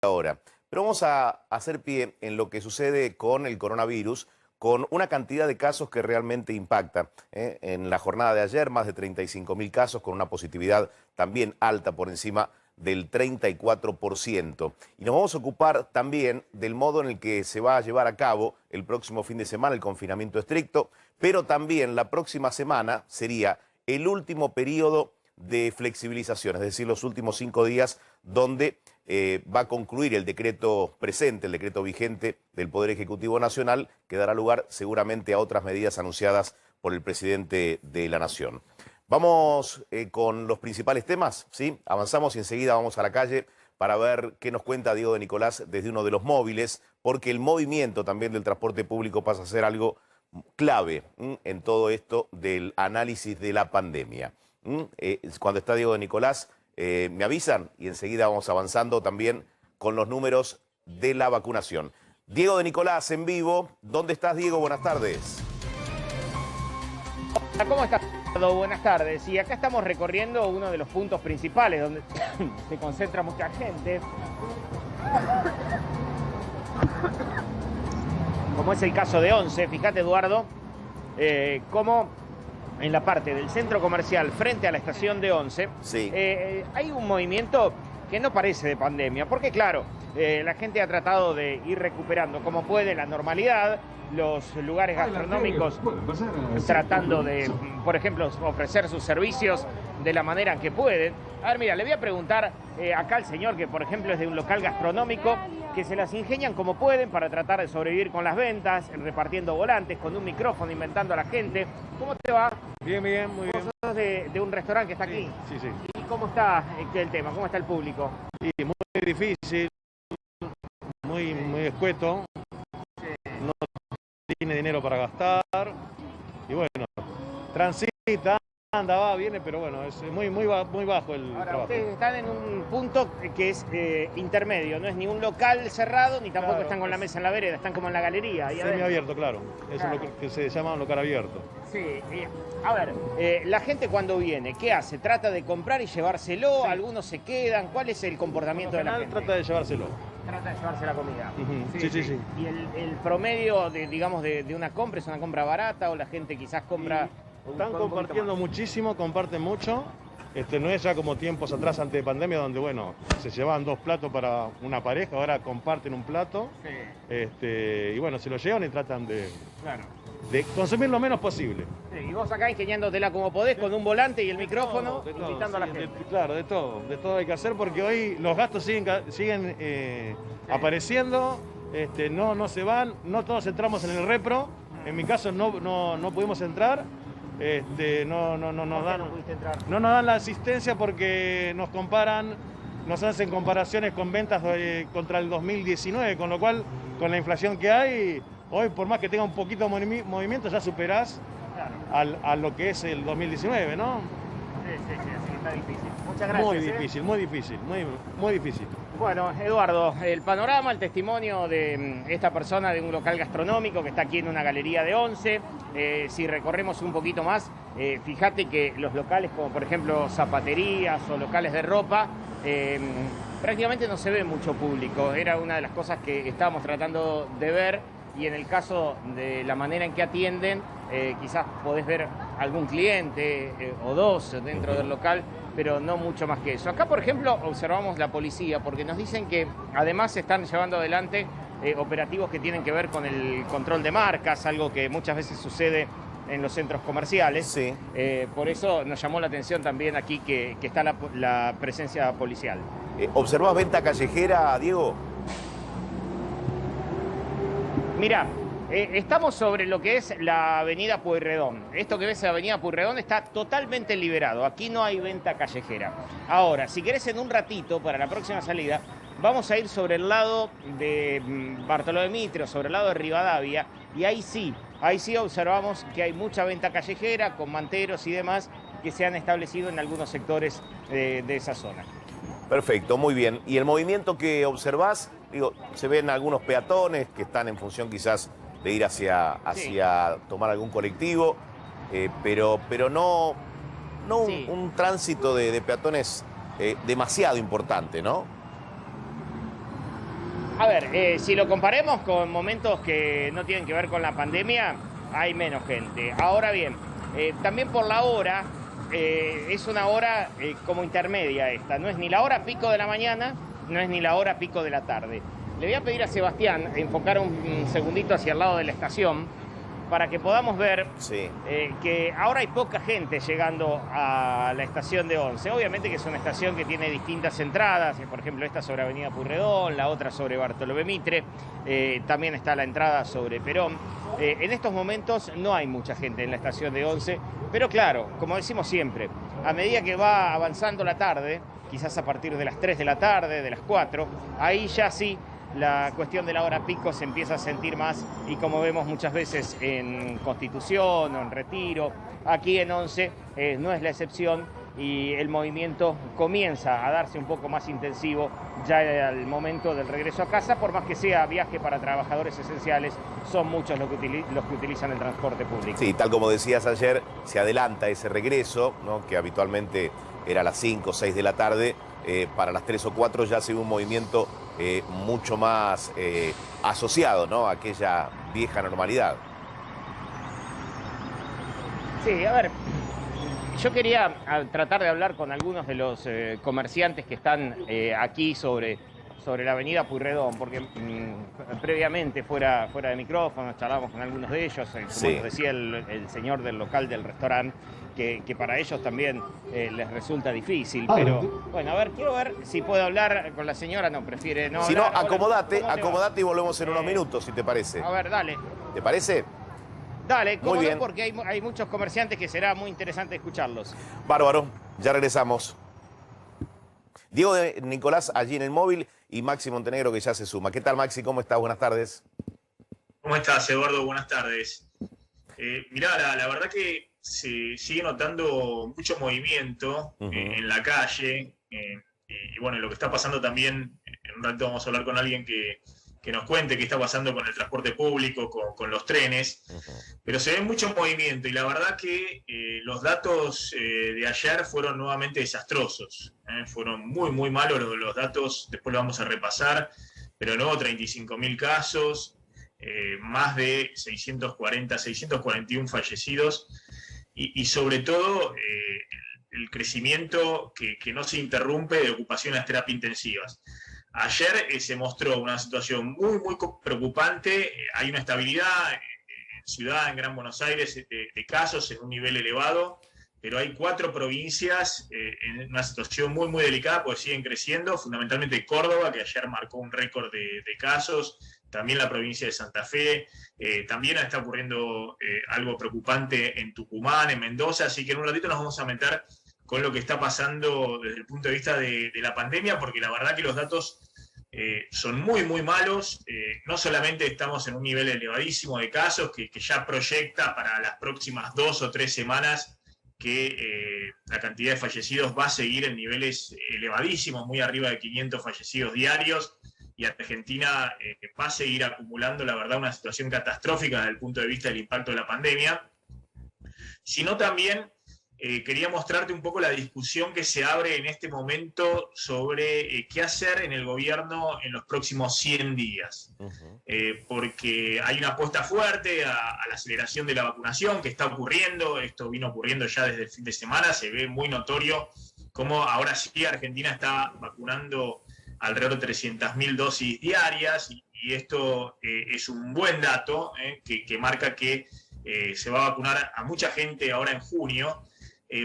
ahora. Pero vamos a hacer pie en lo que sucede con el coronavirus, con una cantidad de casos que realmente impacta. En la jornada de ayer, más de 35.000 casos, con una positividad también alta, por encima del 34%. Y nos vamos a ocupar también del modo en el que se va a llevar a cabo el próximo fin de semana el confinamiento estricto, pero también la próxima semana sería el último periodo de flexibilización, es decir, los últimos 5 días donde va a concluir el decreto presente, el decreto vigente del Poder Ejecutivo Nacional, que dará lugar seguramente a otras medidas anunciadas por el presidente de la Nación. Vamos con los principales temas, ¿sí? Avanzamos y enseguida vamos a la calle para ver qué nos cuenta Diego de Nicolás desde uno de los móviles, porque el movimiento también del transporte público pasa a ser algo clave en todo esto del análisis de la pandemia. Cuando está Diego de Nicolás, me avisan y enseguida vamos avanzando también con los números de la vacunación. Diego de Nicolás en vivo. ¿Dónde estás, Diego? Buenas tardes. Hola, ¿cómo estás? Buenas tardes. Y acá estamos recorriendo uno de los puntos principales donde se concentra mucha gente, como es el caso de Once. Fíjate, Eduardo, cómo en la parte del centro comercial frente a la estación de Once, sí, hay un movimiento que no parece de pandemia, porque claro, la gente ha tratado de ir recuperando como puede la normalidad, los lugares gastronómicos tratando de, por ejemplo, ofrecer sus servicios de la manera que pueden. A ver, mira, le voy a preguntar acá al señor, que por ejemplo es de un local gastronómico, que se las ingenian como pueden para tratar de sobrevivir con las ventas, repartiendo volantes, con un micrófono, inventando a la gente. ¿Cómo te va? Bien, bien, muy bien. Vos sos de un restaurante que está aquí. Sí, sí. ¿Y cómo está el tema? ¿Cómo está el público? Y muy difícil, muy escueto. No tiene dinero para gastar. Y bueno, transita, anda, va, viene, pero bueno, es muy bajo el Ahora, trabajo. ustedes están en un punto que es intermedio, no es ni un local cerrado, ni tampoco Claro, están con la mesa en la vereda, están como en la galería. Ahí adentro. Semiabierto, claro. Eso Claro. es lo que se llama un local abierto. Sí, a ver, la gente cuando viene, ¿qué hace? ¿Trata de comprar y llevárselo? Sí. ¿Algunos se quedan? ¿Cuál es el comportamiento de la gente? Trata de llevárselo. Trata de llevarse la comida. Ujú. Sí. ¿Y el promedio de una compra es una compra barata o la gente quizás compra? Están compartiendo muchísimo, comparten mucho. No es ya como tiempos atrás, antes de pandemia, donde bueno, se llevaban 2 platos para una pareja, ahora comparten un plato. Sí, Y bueno, se lo llevan y tratan claro. de consumir lo menos posible. Sí, y vos acá ingeniándotela como podés, con un volante y el micrófono, De todo, invitando a la sí, gente. claro, de todo hay que hacer porque hoy los gastos siguen apareciendo, no se van, no todos entramos en el repro. En mi caso no pudimos entrar. No nos dan la asistencia porque nos hacen comparaciones con ventas contra el 2019, con lo cual, con la inflación que hay, hoy por más que tenga un poquito de movimiento, ya superás a lo que es el 2019, ¿no? Sí, así que está difícil. Muchas gracias. Muy difícil. Bueno, Eduardo, el panorama, el testimonio de esta persona de un local gastronómico que está aquí en una galería de Once. Si recorremos un poquito más, fíjate que los locales como por ejemplo zapaterías o locales de ropa, prácticamente no se ve mucho público. Era una de las cosas que estábamos tratando de ver y en el caso de la manera en que atienden, quizás podés ver algún cliente o dos dentro del local, pero no mucho más que eso. Acá, por ejemplo, observamos la policía porque nos dicen que además se están llevando adelante operativos que tienen que ver con el control de marcas, algo que muchas veces sucede en los centros comerciales. sí. Por eso nos llamó la atención también aquí que está la presencia policial. ¿Observás venta callejera, Diego? Mira, estamos sobre lo que es la avenida Pueyrredón. Esto que ves, la avenida Pueyrredón, está totalmente liberado. Aquí no hay venta callejera. Ahora, si querés en un ratito, para la próxima salida, vamos a ir sobre el lado de Bartolomé Mitre, sobre el lado de Rivadavia, y ahí sí observamos que hay mucha venta callejera, con manteros y demás, que se han establecido en algunos sectores de esa zona. Perfecto, muy bien. ¿Y el movimiento que observás? Digo, se ven algunos peatones que están en función quizás de ir hacia tomar algún colectivo, pero no Sí. un tránsito de peatones demasiado importante, ¿no? A ver, si lo comparemos con momentos que no tienen que ver con la pandemia, hay menos gente. Ahora bien, también por la hora, es una hora como intermedia esta. No es ni la hora pico de la mañana, no es ni la hora pico de la tarde. Le voy a pedir a Sebastián enfocar un segundito hacia el lado de la estación para que podamos ver Sí. que ahora hay poca gente llegando a la estación de Once. Obviamente que es una estación que tiene distintas entradas, por ejemplo esta sobre Avenida Pueyrredón, la otra sobre Bartolomé Mitre, también está la entrada sobre Perón. En estos momentos no hay mucha gente en la estación de Once, pero claro, como decimos siempre, a medida que va avanzando la tarde, quizás a partir de las 3 de la tarde, de las 4, ahí ya sí la cuestión de la hora pico se empieza a sentir más, y como vemos muchas veces en Constitución o en Retiro, aquí en Once no es la excepción, y el movimiento comienza a darse un poco más intensivo ya al momento del regreso a casa, por más que sea viaje para trabajadores esenciales, son muchos los que utilizan el transporte público. Sí, tal como decías ayer, se adelanta ese regreso, ¿no? Que habitualmente era a las 5 o 6 de la tarde, para las 3 o 4 ya se ve un movimiento mucho más asociado, ¿no? A aquella vieja normalidad. Sí, a ver, yo quería tratar de hablar con algunos de los comerciantes que están aquí sobre la avenida Pueyrredón, porque previamente, fuera de micrófono, charlábamos con algunos de ellos, como Sí. nos decía el señor del local del restaurante, que para ellos también les resulta difícil. Pero, bueno, a ver, quiero ver si puedo hablar con la señora. No, prefiere no Si no, hablar. Hola, acomodate, ¿cómo te va? acomodate y volvemos en unos minutos, si te parece. A ver, dale. ¿Te parece? Dale, Muy cómo no, bien. porque hay muchos comerciantes que será muy interesante escucharlos. Bárbaro, ya regresamos. Diego de Nicolás allí en el móvil y Maxi Montenegro que ya se suma. ¿Qué tal, Maxi? ¿Cómo estás? Buenas tardes. ¿Cómo estás, Eduardo? Buenas tardes. Mirá, la verdad que se sigue notando mucho movimiento en la calle. Y bueno, lo que está pasando también, en un rato vamos a hablar con alguien que nos cuente qué está pasando con el transporte público, con los trenes. Pero se ve mucho movimiento y la verdad que los datos de ayer fueron nuevamente desastrosos. Fueron muy, muy malos los datos, después lo vamos a repasar. Pero no, 35.000 casos. Más de 641 fallecidos y sobre todo el crecimiento que no se interrumpe de ocupación en las terapias intensivas. Ayer se mostró una situación muy, muy preocupante. Hay una estabilidad en ciudad, en Gran Buenos Aires, de casos en un nivel elevado, pero hay 4 provincias en una situación muy, muy delicada, porque siguen creciendo, fundamentalmente Córdoba, que ayer marcó un récord de casos, también la provincia de Santa Fe, también está ocurriendo algo preocupante en Tucumán, en Mendoza, así que en un ratito nos vamos a meter con lo que está pasando desde el punto de vista de la pandemia, porque la verdad que los datos son muy, muy malos. No solamente estamos en un nivel elevadísimo de casos que ya proyecta para las próximas 2 o 3 semanas que la cantidad de fallecidos va a seguir en niveles elevadísimos, muy arriba de 500 fallecidos diarios, y Argentina va a seguir acumulando, la verdad, una situación catastrófica desde el punto de vista del impacto de la pandemia, sino también quería mostrarte un poco la discusión que se abre en este momento sobre qué hacer en el gobierno en los próximos 100 días. Porque hay una apuesta fuerte a la aceleración de la vacunación que está ocurriendo. Esto vino ocurriendo ya desde el fin de semana. Se ve muy notorio cómo ahora sí Argentina está vacunando alrededor de 300.000 dosis diarias. Y esto es un buen dato que marca que se va a vacunar a mucha gente ahora en junio.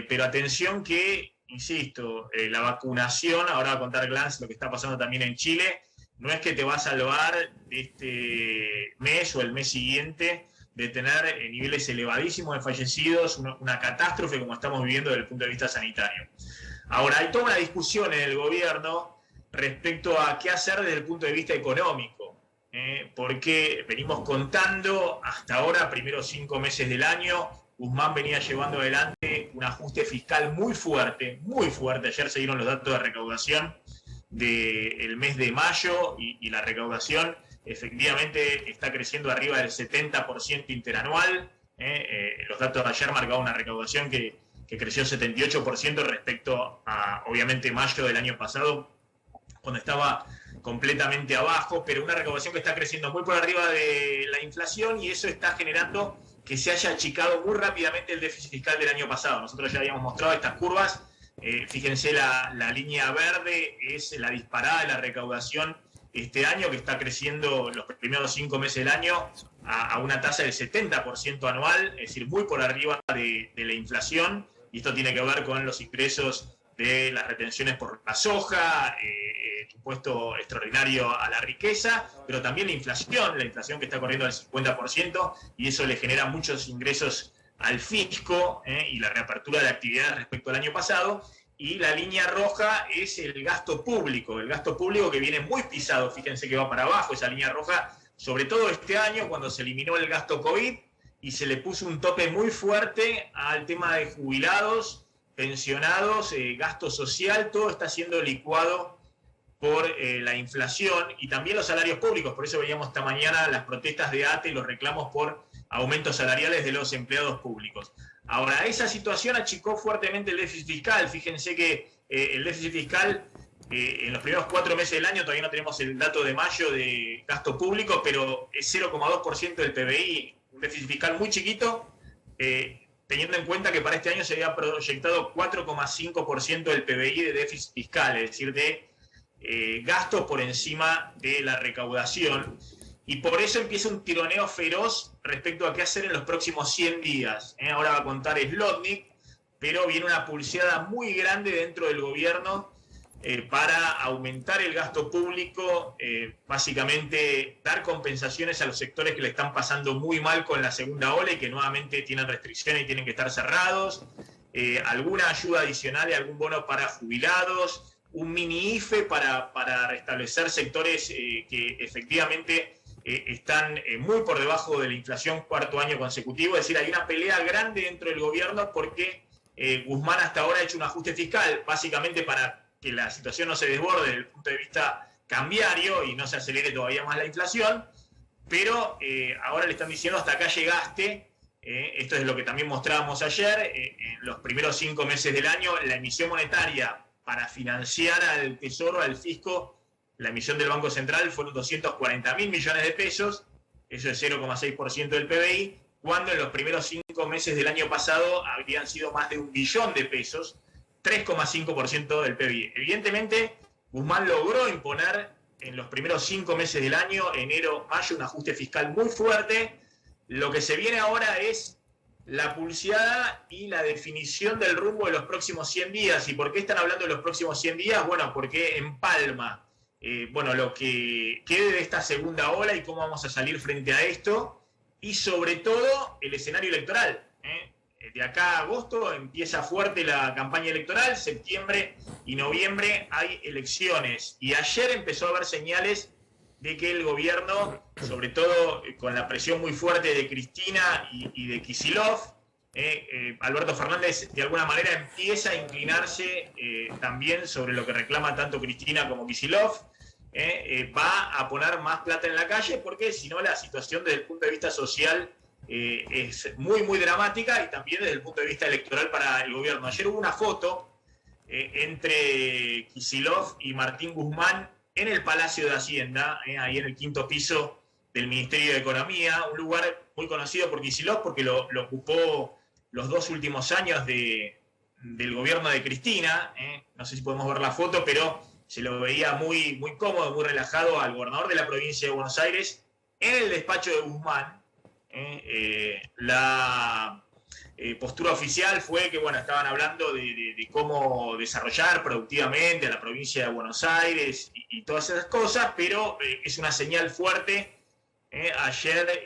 Pero atención que, insisto, la vacunación, ahora va a contar Glantz lo que está pasando también en Chile, no es que te va a salvar este mes o el mes siguiente de tener niveles elevadísimos de fallecidos, una catástrofe como estamos viviendo desde el punto de vista sanitario. Ahora, hay toda una discusión en el gobierno respecto a qué hacer desde el punto de vista económico, porque venimos contando hasta ahora, primeros 5 meses del año, Guzmán venía llevando adelante un ajuste fiscal muy fuerte, muy fuerte. Ayer se dieron los datos de recaudación del mes de mayo y la recaudación efectivamente está creciendo arriba del 70% interanual. Los datos de ayer marcaban una recaudación que creció 78% respecto a, obviamente, mayo del año pasado, cuando estaba completamente abajo, pero una recaudación que está creciendo muy por arriba de la inflación, y eso está generando que se haya achicado muy rápidamente el déficit fiscal del año pasado. Nosotros ya habíamos mostrado estas curvas. Fíjense, la línea verde es la disparada de la recaudación este año, que está creciendo los primeros 5 meses del año a una tasa del 70% anual, es decir, muy por arriba de la inflación, y esto tiene que ver con los ingresos de las retenciones por la soja, impuesto extraordinario a la riqueza, pero también la inflación que está corriendo al 50%, y eso le genera muchos ingresos al fisco, y la reapertura de actividades respecto al año pasado. Y la línea roja es el gasto público que viene muy pisado, fíjense que va para abajo esa línea roja, sobre todo este año cuando se eliminó el gasto COVID y se le puso un tope muy fuerte al tema de jubilados, pensionados, gasto social, todo está siendo licuado por la inflación, y también los salarios públicos. Por eso veíamos esta mañana las protestas de ATE y los reclamos por aumentos salariales de los empleados públicos. Ahora, esa situación achicó fuertemente el déficit fiscal. Fíjense que el déficit fiscal en los primeros 4 meses del año, todavía no tenemos el dato de mayo de gasto público, pero es 0,2% del PBI, un déficit fiscal muy chiquito, teniendo en cuenta que para este año se había proyectado 4,5% del PBI de déficit fiscal, es decir, de gastos por encima de la recaudación. Y por eso empieza un tironeo feroz respecto a qué hacer en los próximos 100 días. Ahora va a contar Slotnick, pero viene una pulseada muy grande dentro del gobierno para aumentar el gasto público, básicamente dar compensaciones a los sectores que le están pasando muy mal con la segunda ola y que nuevamente tienen restricciones y tienen que estar cerrados, alguna ayuda adicional y algún bono para jubilados, un mini IFE para restablecer sectores que efectivamente están muy por debajo de la inflación 4º año consecutivo. Es decir, hay una pelea grande dentro del gobierno porque Guzmán hasta ahora ha hecho un ajuste fiscal, básicamente para que la situación no se desborde desde el punto de vista cambiario y no se acelere todavía más la inflación, pero ahora le están diciendo hasta acá llegaste. Esto es lo que también mostrábamos ayer. En los primeros 5 meses del año, la emisión monetaria para financiar al Tesoro, al fisco, la emisión del Banco Central fueron 240.000 millones de pesos, eso es 0,6% del PBI, cuando en los primeros 5 meses del año pasado habrían sido más de 1 billón de pesos, 3,5% del PBI. Evidentemente, Guzmán logró imponer en los primeros 5 meses del año, enero, mayo, un ajuste fiscal muy fuerte. Lo que se viene ahora es la pulseada y la definición del rumbo de los próximos 100 días. ¿Y por qué están hablando de los próximos 100 días? Bueno, porque empalma lo que quede de esta segunda ola y cómo vamos a salir frente a esto, y sobre todo el escenario electoral. De acá a agosto empieza fuerte la campaña electoral, septiembre y noviembre hay elecciones, y ayer empezó a haber señales de que el gobierno, sobre todo con la presión muy fuerte de Cristina y de Kicillof, Alberto Fernández de alguna manera empieza a inclinarse también sobre lo que reclama tanto Cristina como Kicillof. Va a poner más plata en la calle, porque si no la situación desde el punto de vista social es muy, muy dramática, y también desde el punto de vista electoral para el gobierno. Ayer hubo una foto entre Kicillof y Martín Guzmán en el Palacio de Hacienda, ahí en el 5º piso del Ministerio de Economía, un lugar muy conocido por Kicillof porque lo ocupó los 2 últimos años del gobierno de Cristina. No sé si podemos ver la foto, pero se lo veía muy, muy cómodo, muy relajado al gobernador de la provincia de Buenos Aires en el despacho de Guzmán. La postura oficial fue que estaban hablando de cómo desarrollar productivamente a la provincia de Buenos Aires y todas esas cosas, pero es una señal fuerte. Ayer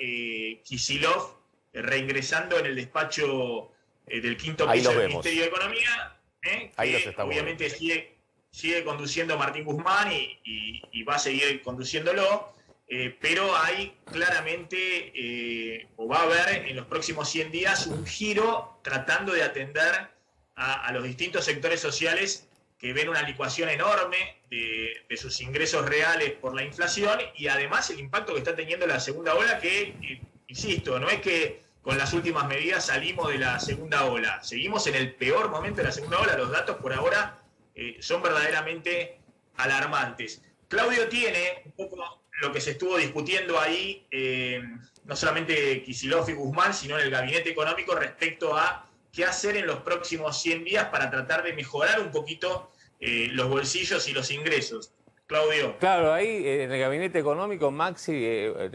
Kicillof reingresando en el despacho del 5º piso del Ministerio de Economía, que obviamente sigue conduciendo Martín Guzmán y va a seguir conduciéndolo. Pero hay claramente, o va a haber en los próximos 100 días, un giro tratando de atender a los distintos sectores sociales que ven una licuación enorme de sus ingresos reales por la inflación, y además el impacto que está teniendo la segunda ola, que, insisto, no es que con las últimas medidas salimos de la segunda ola, seguimos en el peor momento de la segunda ola. Los datos por ahora son verdaderamente alarmantes. Claudio tiene un poco lo que se estuvo discutiendo ahí, no solamente Kicillof y Guzmán, sino en el gabinete económico respecto a qué hacer en los próximos 100 días para tratar de mejorar un poquito los bolsillos y los ingresos. Claudio. Claro, ahí en el gabinete económico, Maxi,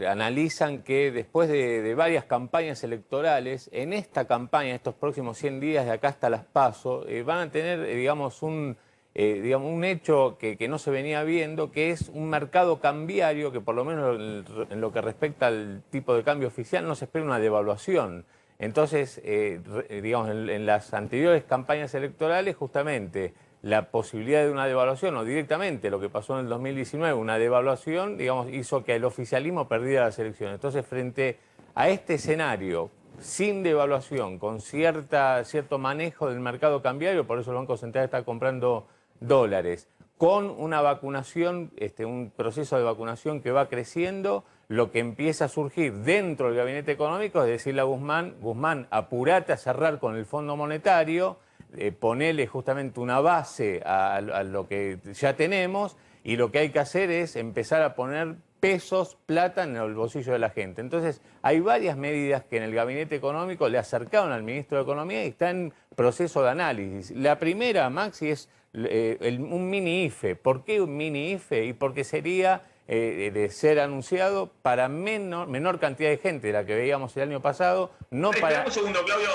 analizan que después de varias campañas electorales, en esta campaña, estos próximos 100 días de acá hasta las PASO, van a tener, digamos, un hecho que no se venía viendo, que es un mercado cambiario que por lo menos en lo que respecta al tipo de cambio oficial no se espera una devaluación. Entonces, digamos, en las anteriores campañas electorales, justamente, la posibilidad de una devaluación, o directamente lo que pasó en el 2019, una devaluación, digamos, hizo que el oficialismo perdiera las elecciones. Entonces, frente a este escenario, sin devaluación, con cierto manejo del mercado cambiario, por eso el Banco Central está comprando dólares, con una vacunación, un proceso de vacunación que va creciendo, lo que empieza a surgir dentro del gabinete económico es decirle a Guzmán, apurate a cerrar con el Fondo Monetario, ponele justamente una base a lo que ya tenemos, y lo que hay que hacer es empezar a poner pesos, plata en el bolsillo de la gente. Entonces, hay varias medidas que en el gabinete económico le acercaron al ministro de Economía y está en proceso de análisis. La primera, Maxi, es un mini IFE. ¿Por qué un mini IFE? Y porque sería de ser anunciado para menor cantidad de gente de la que veíamos el año pasado. No para... Esperamos un segundo, Claudio,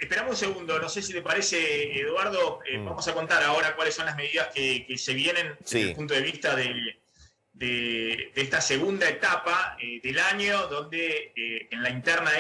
esperamos un segundo. No sé si te parece, Eduardo, vamos a contar ahora cuáles son las medidas que se vienen desde el punto de vista de esta segunda etapa del año, donde en la interna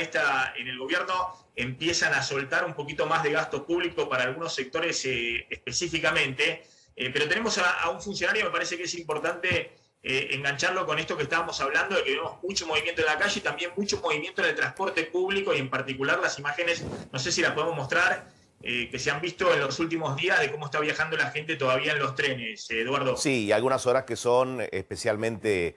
en el gobierno empiezan a soltar un poquito más de gasto público para algunos sectores específicamente, pero tenemos a un funcionario, me parece que es importante engancharlo con esto que estábamos hablando, de que vemos mucho movimiento en la calle y también mucho movimiento en el transporte público, y en particular las imágenes, no sé si las podemos mostrar, que se han visto en los últimos días de cómo está viajando la gente todavía en los trenes, Eduardo. Sí, y algunas horas que son especialmente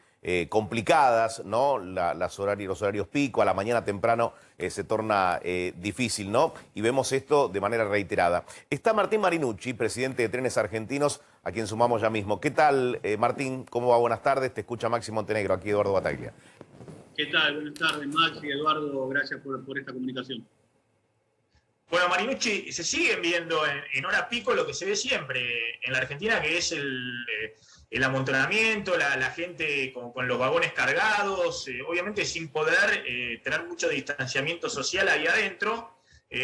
complicadas, ¿no? Los horarios pico, a la mañana temprano se torna difícil, ¿no? Y vemos esto de manera reiterada. Está Martín Marinucci, presidente de Trenes Argentinos, a quien sumamos ya mismo. ¿Qué tal, Martín? ¿Cómo va? Buenas tardes. Te escucha Maxi Montenegro, aquí Eduardo Bataglia. ¿Qué tal? Buenas tardes, Maxi, Eduardo. Gracias por esta comunicación. Bueno, Marinucci, se siguen viendo en hora pico lo que se ve siempre en la Argentina, que es el amontonamiento, la gente con los vagones cargados, obviamente sin poder tener mucho distanciamiento social ahí adentro,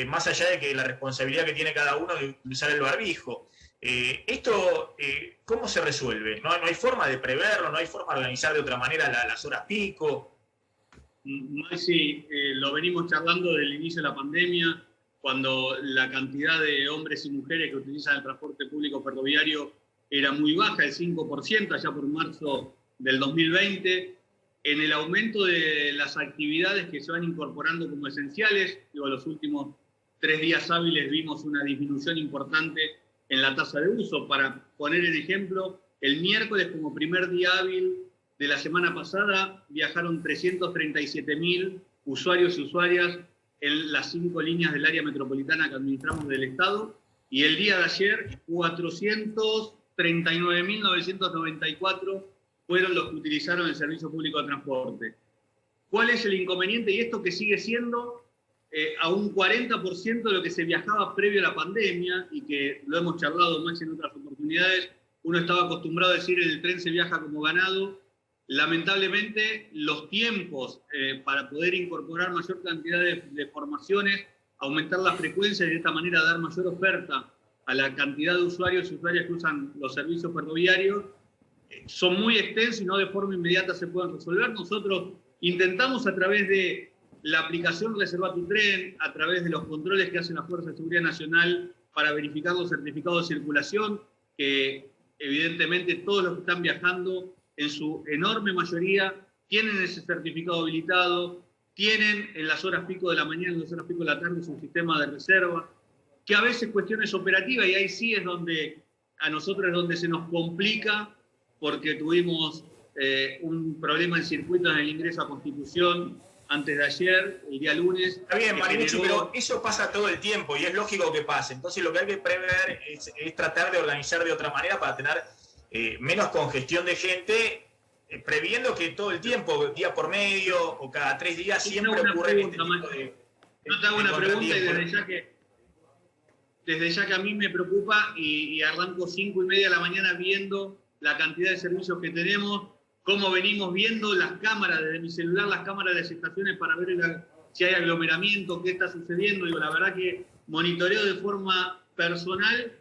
más allá de que la responsabilidad que tiene cada uno de usar el barbijo. Esto, ¿cómo se resuelve? ¿No hay forma de preverlo? ¿No hay forma de organizar de otra manera las horas pico? Maxi, lo venimos charlando desde el inicio de la pandemia, cuando la cantidad de hombres y mujeres que utilizan el transporte público ferroviario era muy baja, el 5%, allá por marzo del 2020. En el aumento de las actividades que se van incorporando como esenciales, los últimos 3 días hábiles vimos una disminución importante en la tasa de uso. Para poner el ejemplo, el miércoles como primer día hábil de la semana pasada viajaron 337.000 usuarios y usuarias en las 5 líneas del área metropolitana que administramos del Estado, y el día de ayer 439.994 fueron los que utilizaron el servicio público de transporte. ¿Cuál es el inconveniente? Y esto que sigue siendo a un 40% de lo que se viajaba previo a la pandemia, y que lo hemos charlado más en otras oportunidades. Uno estaba acostumbrado a decir el tren se viaja como ganado. Lamentablemente, los tiempos para poder incorporar mayor cantidad de formaciones, aumentar la frecuencia y de esta manera dar mayor oferta a la cantidad de usuarios y usuarias que usan los servicios ferroviarios, son muy extensos y no de forma inmediata se pueden resolver. Nosotros intentamos, a través de la aplicación Reserva tu Tren, a través de los controles que hace la Fuerza de Seguridad Nacional para verificar los certificados de circulación, que evidentemente todos los que están viajando, en su enorme mayoría, tienen ese certificado habilitado, tienen en las horas pico de la mañana, en las horas pico de la tarde, su sistema de reserva, que a veces cuestiones operativas, y ahí sí es donde a nosotros es donde se nos complica, porque tuvimos un problema en circuito en el ingreso a Constitución antes de ayer, el día lunes. Está bien, Marinucci, pero eso pasa todo el tiempo y es lógico que pase. Entonces lo que hay que prever es tratar de organizar de otra manera para tener menos congestión de gente, previendo que todo el tiempo, día por medio o cada 3 días, siempre ocurre este tipo de... Yo te hago una pregunta y desde ya que a mí me preocupa y arranco 5:30 de la mañana viendo la cantidad de servicios que tenemos, cómo venimos viendo las cámaras, desde mi celular, las cámaras de las estaciones para ver si hay aglomeramiento, qué está sucediendo. Digo, la verdad que monitoreo de forma personal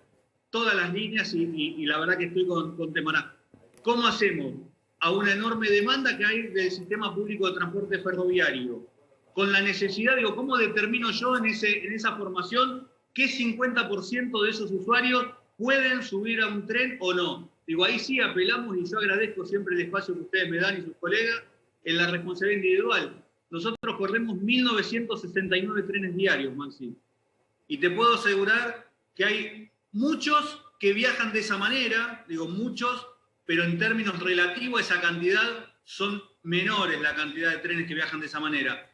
todas las líneas y la verdad que estoy con temor. ¿Cómo hacemos a una enorme demanda que hay del sistema público de transporte ferroviario? Con la necesidad, digo, ¿cómo determino yo en esa formación qué 50% de esos usuarios pueden subir a un tren o no? Digo, ahí sí apelamos, y yo agradezco siempre el espacio que ustedes me dan y sus colegas, en la responsabilidad individual. Nosotros corremos 1.969 trenes diarios, Maxi. Y te puedo asegurar que hay muchos que viajan de esa manera, digo muchos, pero en términos relativos a esa cantidad son menores la cantidad de trenes que viajan de esa manera.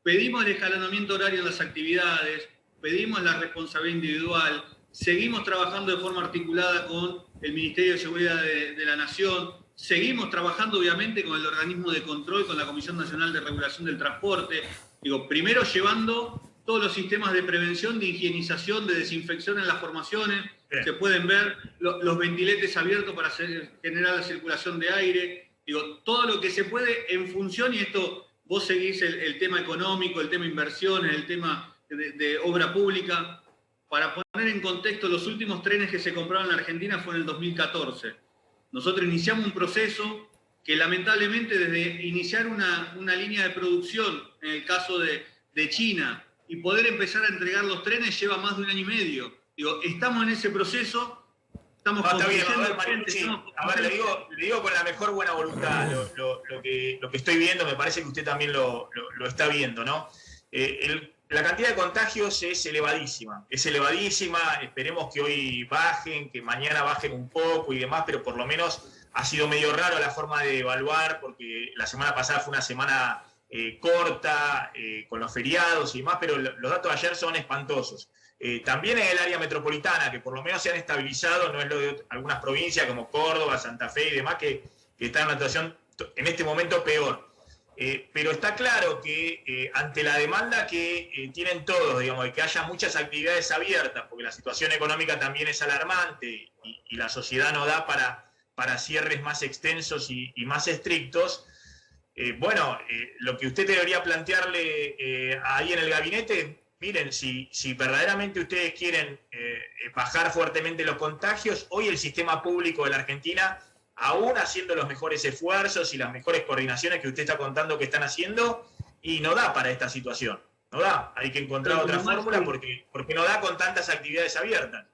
Pedimos el escalonamiento horario en las actividades, pedimos la responsabilidad individual, seguimos trabajando de forma articulada con el Ministerio de Seguridad de la Nación, seguimos trabajando obviamente con el organismo de control, con la Comisión Nacional de Regulación del Transporte, digo, primero llevando todos los sistemas de prevención, de higienización, de desinfección en las formaciones. Bien. Se pueden ver los ventiletes abiertos para generar la circulación de aire. Digo, todo lo que se puede en función, y esto vos seguís el tema económico, el tema inversiones, el tema de obra pública. Para poner en contexto, los últimos trenes que se compraron en la Argentina fue en el 2014. Nosotros iniciamos un proceso que lamentablemente desde iniciar una línea de producción, en el caso de China, y poder empezar a entregar los trenes lleva más de 1 año y medio. Digo, estamos en ese proceso, estamos construyendo... A ver, le digo con la mejor buena voluntad lo que estoy viendo, me parece que usted también lo está viendo, ¿no? La cantidad de contagios es elevadísima, esperemos que hoy bajen, que mañana bajen un poco y demás, pero por lo menos ha sido medio raro la forma de evaluar, porque la semana pasada fue una semana corta, con los feriados y demás, pero los datos de ayer son espantosos. También en el área metropolitana, que por lo menos se han estabilizado, no es lo de algunas provincias como Córdoba, Santa Fe y demás, que están en una situación en este momento peor. Pero está claro que ante la demanda que tienen todos, digamos, de que haya muchas actividades abiertas, porque la situación económica también es alarmante y la sociedad no da para cierres más extensos y más estrictos, lo que usted debería plantearle ahí en el gabinete, miren, si verdaderamente ustedes quieren bajar fuertemente los contagios, hoy el sistema público de la Argentina, aún haciendo los mejores esfuerzos y las mejores coordinaciones que usted está contando que están haciendo, y no da para esta situación. No da, hay que encontrar otra fórmula porque no da con tantas actividades abiertas.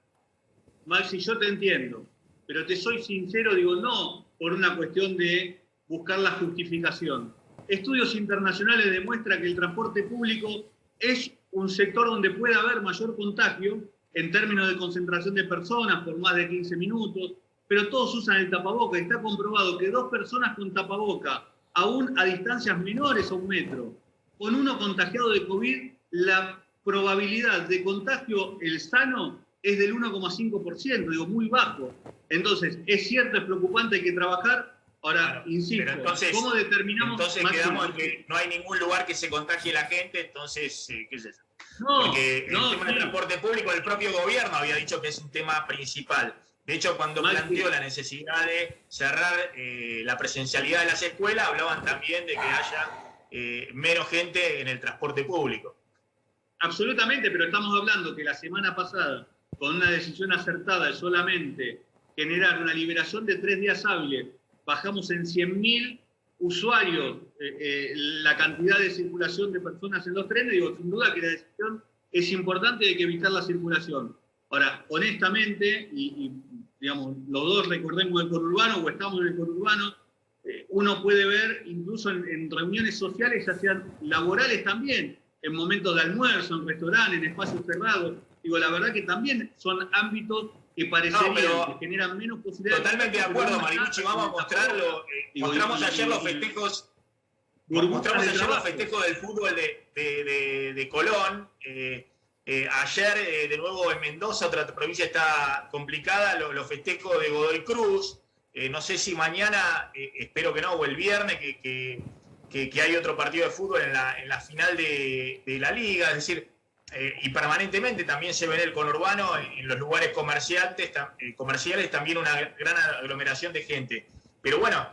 Maxi, yo te entiendo, pero te soy sincero, digo, no por una cuestión de buscar la justificación. Estudios internacionales demuestran que el transporte público es un sector donde puede haber mayor contagio en términos de concentración de personas por más de 15 minutos, pero todos usan el tapaboca. Está comprobado que 2 personas con tapaboca, aún a distancias menores a 1 metro, con uno contagiado de COVID, la probabilidad de contagio el sano es del 1,5%, digo, muy bajo. Entonces, es cierto, es preocupante, hay que trabajar. Ahora, claro, insisto, entonces, ¿cómo determinamos? Entonces quedamos en que no hay ningún lugar que se contagie la gente, entonces, ¿qué es eso? No, porque el tema del transporte público, el propio gobierno había dicho que es un tema principal. De hecho, cuando planteó la necesidad de cerrar la presencialidad de las escuelas, hablaban también de que haya menos gente en el transporte público. Absolutamente, pero estamos hablando que la semana pasada, con una decisión acertada de solamente generar una liberación de 3 días hábiles, bajamos en 100.000 usuarios la cantidad de circulación de personas en los trenes. Digo, sin duda que la decisión es importante, de que evitar la circulación. Ahora, honestamente, y digamos, los dos recordemos el conurbano o estamos en el conurbano, uno puede ver incluso en reuniones sociales, ya sean laborales también, en momentos de almuerzo, en restaurantes, en espacios cerrados. Digo, la verdad que también son ámbitos que parecerían que generan menos posibilidades. Totalmente de acuerdo, Marilucci, vamos a mostrarlo. Mostramos ayer los festejos. Mostramos ayer los festejos del fútbol de Colón. Ayer, de nuevo en Mendoza, otra provincia está complicada, los festejos de Godoy Cruz. No sé si mañana, espero que no, o el viernes, que hay otro partido de fútbol en la final de la liga, es decir, y permanentemente también se ve en el conurbano, en los lugares comerciales también una gran aglomeración de gente. Pero bueno,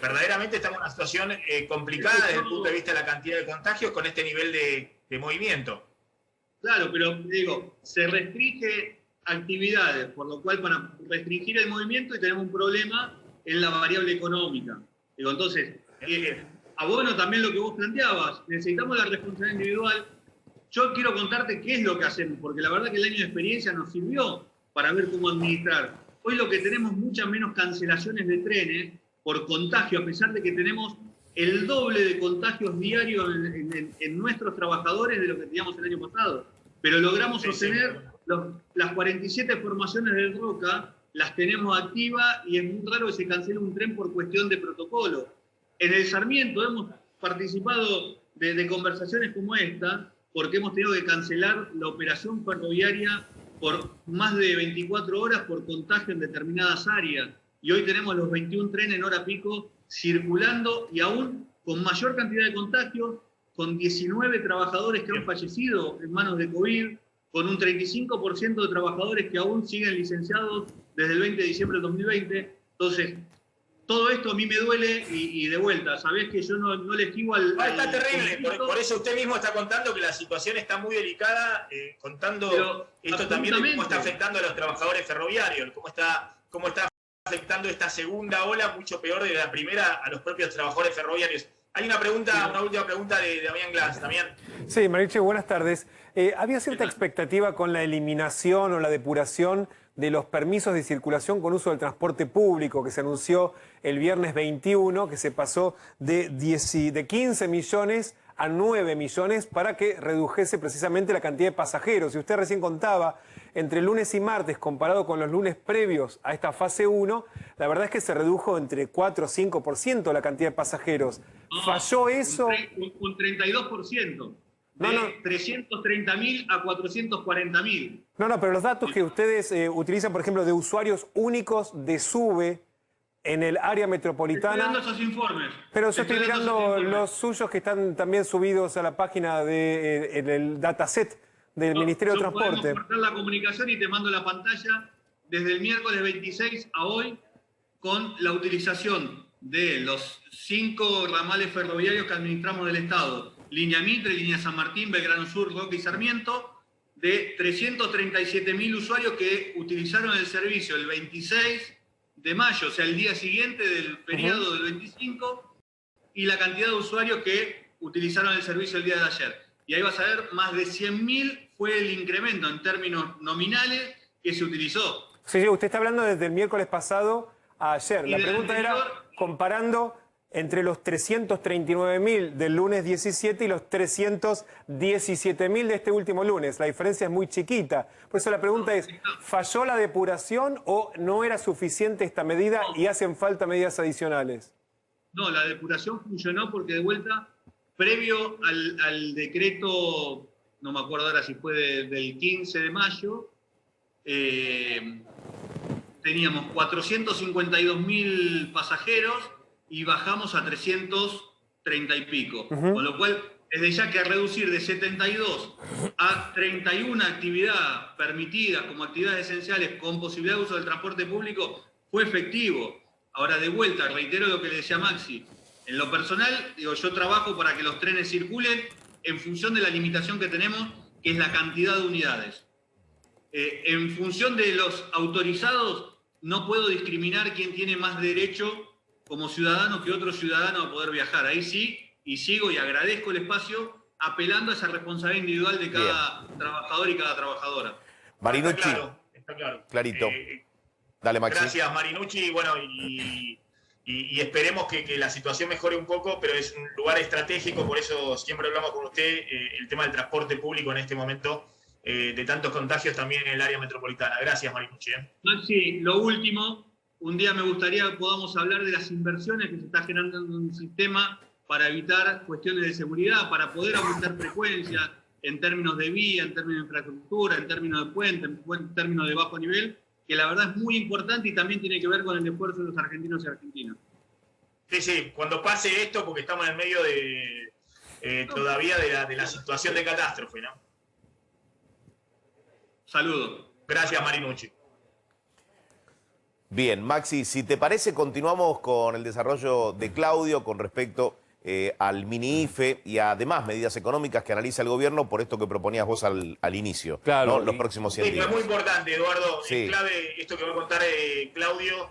verdaderamente estamos en una situación complicada desde el punto de vista de la cantidad de contagios con este nivel de movimiento. Claro, pero digo, se restringe actividades, por lo cual para restringir el movimiento y tenemos un problema en la variable económica. Digo, entonces, abono también lo que vos planteabas, necesitamos la responsabilidad individual. Yo quiero contarte qué es lo que hacemos, porque la verdad que el año de experiencia nos sirvió para ver cómo administrar. Hoy lo que tenemos muchas menos cancelaciones de trenes por contagio, a pesar de que tenemos el doble de contagios diarios en nuestros trabajadores de lo que teníamos el año pasado. Pero logramos sostener las 47 formaciones del Roca, las tenemos activas y es muy raro que se cancele un tren por cuestión de protocolo. En el Sarmiento hemos participado de conversaciones como esta, porque hemos tenido que cancelar la operación ferroviaria por más de 24 horas por contagio en determinadas áreas. Y hoy tenemos los 21 trenes en hora pico circulando y aún con mayor cantidad de contagios, con 19 trabajadores que han fallecido en manos de COVID, con un 35% de trabajadores que aún siguen licenciados desde el 20 de diciembre del 2020. Entonces, todo esto a mí me duele y de vuelta, sabés que yo no le esquivo al... Está terrible, por eso usted mismo está contando que la situación está muy delicada, contando pero, esto también de cómo está afectando a los trabajadores ferroviarios, cómo está afectando esta segunda ola, mucho peor de la primera, a los propios trabajadores ferroviarios. Hay una última pregunta de Damián Glass. Damián. Sí, Mariche, buenas tardes. ¿Había cierta expectativa con la eliminación o la depuración de los permisos de circulación con uso del transporte público que se anunció el viernes 21, que se pasó de 15 millones a 9 millones para que redujese precisamente la cantidad de pasajeros? Y usted recién contaba, entre lunes y martes, comparado con los lunes previos a esta fase 1, la verdad es que se redujo entre 4 o 5% la cantidad de pasajeros. ¿Falló eso? Un 32%. De 330.000 a 440.000. No, pero los datos que ustedes utilizan, por ejemplo, de usuarios únicos de SUBE en el área metropolitana... Estoy dando esos informes. Pero yo estoy mirando los suyos que están también subidos a la página en el dataset del Ministerio de Transporte. Podemos cortar la comunicación y te mando la pantalla desde el miércoles 26 a hoy con la utilización de los 5 ramales ferroviarios que administramos del Estado. Línea Mitre, Línea San Martín, Belgrano Sur, Roca y Sarmiento, de 337.000 usuarios que utilizaron el servicio el 26 de mayo, o sea, el día siguiente del feriado del 25, y la cantidad de usuarios que utilizaron el servicio el día de ayer. Y ahí vas a ver, más de 100.000 fue el incremento en términos nominales que se utilizó. Sí, usted está hablando desde el miércoles pasado a ayer. La pregunta era comparando entre los 339.000 del lunes 17 y los 317.000 de este último lunes. La diferencia es muy chiquita. Por eso la pregunta es, ¿falló la depuración o no era suficiente esta medida y hacen falta medidas adicionales? No, la depuración funcionó porque de vuelta, previo al decreto, no me acuerdo ahora si fue del 15 de mayo, teníamos 452.000 pasajeros, y bajamos a 330 y pico. Con lo cual, desde ya que a reducir de 72 a 31 actividades permitidas como actividades esenciales con posibilidad de uso del transporte público fue efectivo. Ahora, de vuelta, reitero lo que le decía Maxi. En lo personal, digo, yo trabajo para que los trenes circulen en función de la limitación que tenemos, que es la cantidad de unidades. En función de los autorizados, no puedo discriminar quién tiene más derecho como ciudadano que otro ciudadano a poder viajar. Ahí sí, y sigo y agradezco el espacio apelando a esa responsabilidad individual de cada trabajador y cada trabajadora. Marinucci. Está claro. Clarito. Dale, Maxi. Gracias, Marinucci. Bueno, y esperemos que la situación mejore un poco, pero es un lugar estratégico, por eso siempre hablamos con usted, el tema del transporte público en este momento, de tantos contagios también en el área metropolitana. Gracias, Marinucci. Maxi, lo último... Un día me gustaría que podamos hablar de las inversiones que se está generando en un sistema para evitar cuestiones de seguridad, para poder aumentar frecuencia en términos de vía, en términos de infraestructura, en términos de puente, en términos de bajo nivel, que la verdad es muy importante y también tiene que ver con el esfuerzo de los argentinos y argentinas. Sí, sí, cuando pase esto, porque estamos en el medio de todavía de la situación de catástrofe, ¿no? Saludos. Gracias, Marinucci. Bien, Maxi, si te parece, continuamos con el desarrollo de Claudio con respecto al mini IFE y además medidas económicas que analiza el gobierno por esto que proponías vos al inicio, Claro, ¿no? Los próximos 100 Sí, días. es muy importante, Eduardo. Sí. Es clave esto que va a contar Claudio,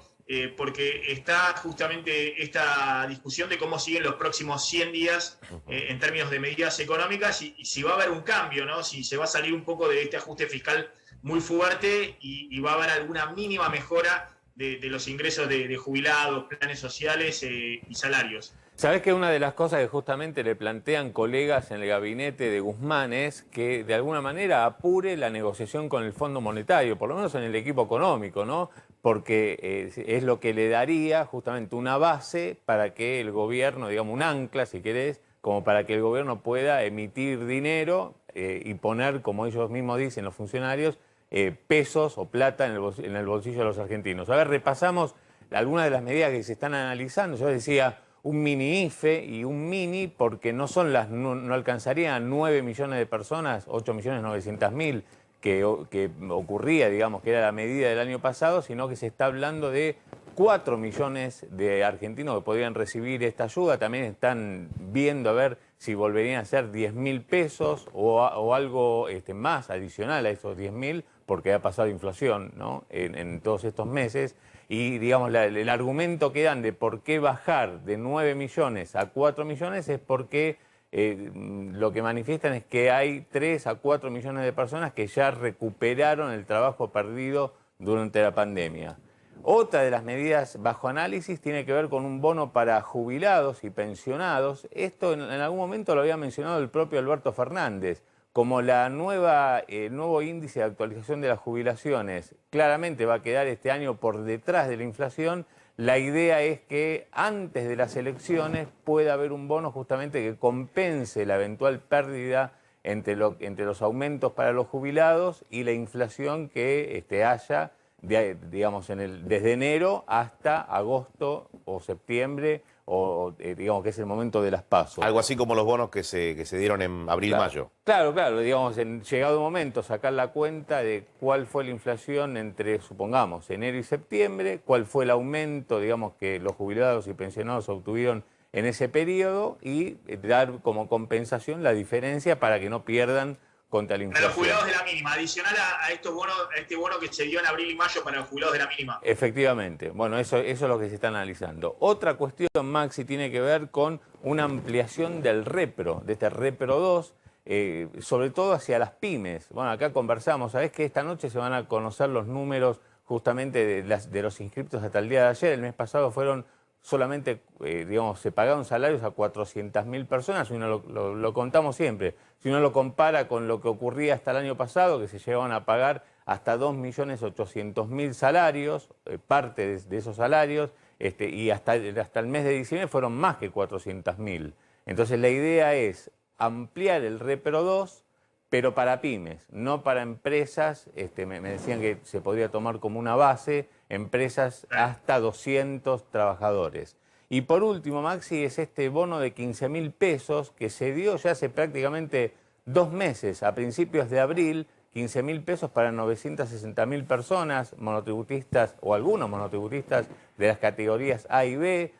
porque está justamente esta discusión de cómo siguen los próximos 100 días en términos de medidas económicas y si va a haber un cambio, ¿no? Si se va a salir un poco de este ajuste fiscal muy fuerte y va a haber alguna mínima mejora de los ingresos de jubilados, planes sociales y salarios. Sabés que una de las cosas que justamente le plantean colegas en el gabinete de Guzmán es que de alguna manera apure la negociación con el Fondo Monetario, por lo menos en el equipo económico, ¿no? Porque es lo que le daría justamente una base para que el gobierno, digamos un ancla si querés, como para que el gobierno pueda emitir dinero y poner, como ellos mismos dicen los funcionarios, pesos o plata en el bolsillo de los argentinos. A ver, repasamos algunas de las medidas que se están analizando. Yo decía un mini IFE y un mini porque no alcanzarían 9 millones de personas, 8.900.000 que ocurría, digamos, que era la medida del año pasado, sino que se está hablando de 4 millones de argentinos que podrían recibir esta ayuda. También están viendo a ver si volverían a ser 10.000 pesos o algo más adicional a esos 10.000, porque ha pasado inflación, ¿no? en todos estos meses. Y digamos, el argumento que dan de por qué bajar de 9 millones a 4 millones es porque lo que manifiestan es que hay 3 a 4 millones de personas que ya recuperaron el trabajo perdido durante la pandemia. Otra de las medidas bajo análisis tiene que ver con un bono para jubilados y pensionados. Esto en algún momento lo había mencionado el propio Alberto Fernández. Como el nuevo índice de actualización de las jubilaciones claramente va a quedar este año por detrás de la inflación, la idea es que antes de las elecciones pueda haber un bono justamente que compense la eventual pérdida entre los aumentos para los jubilados y la inflación que haya, digamos, desde enero hasta agosto o septiembre, digamos que es el momento de las PASO. Algo así como los bonos que se dieron en abril-mayo. Claro, digamos, llegado el momento, sacar la cuenta de cuál fue la inflación entre, supongamos, enero y septiembre, cuál fue el aumento, digamos, que los jubilados y pensionados obtuvieron en ese periodo y dar como compensación la diferencia para que no pierdan contra la inflación. Para los jubilados de la mínima, adicional a este bono que se dio en abril y mayo para los jubilados de la mínima. Efectivamente. Bueno, eso es lo que se está analizando. Otra cuestión, Maxi, tiene que ver con una ampliación del repro, de este repro 2, sobre todo hacia las pymes. Bueno, acá conversamos, ¿sabés que esta noche se van a conocer los números justamente de los inscriptos hasta el día de ayer? El mes pasado fueron solamente, digamos, se pagaron salarios a 400.000 personas, y uno lo contamos siempre. Si uno lo compara con lo que ocurría hasta el año pasado, que se llegaban a pagar hasta 2.800.000 salarios, parte de esos salarios, y hasta el mes de diciembre fueron más que 400.000. Entonces la idea es ampliar el repro 2, pero para pymes, no para empresas, me decían que se podría tomar como una base, empresas hasta 200 trabajadores. Y por último, Maxi, es este bono de 15.000 pesos que se dio ya hace prácticamente 2 meses, a principios de abril, 15.000 pesos para 960.000 personas, monotributistas o algunos monotributistas de las categorías A y B,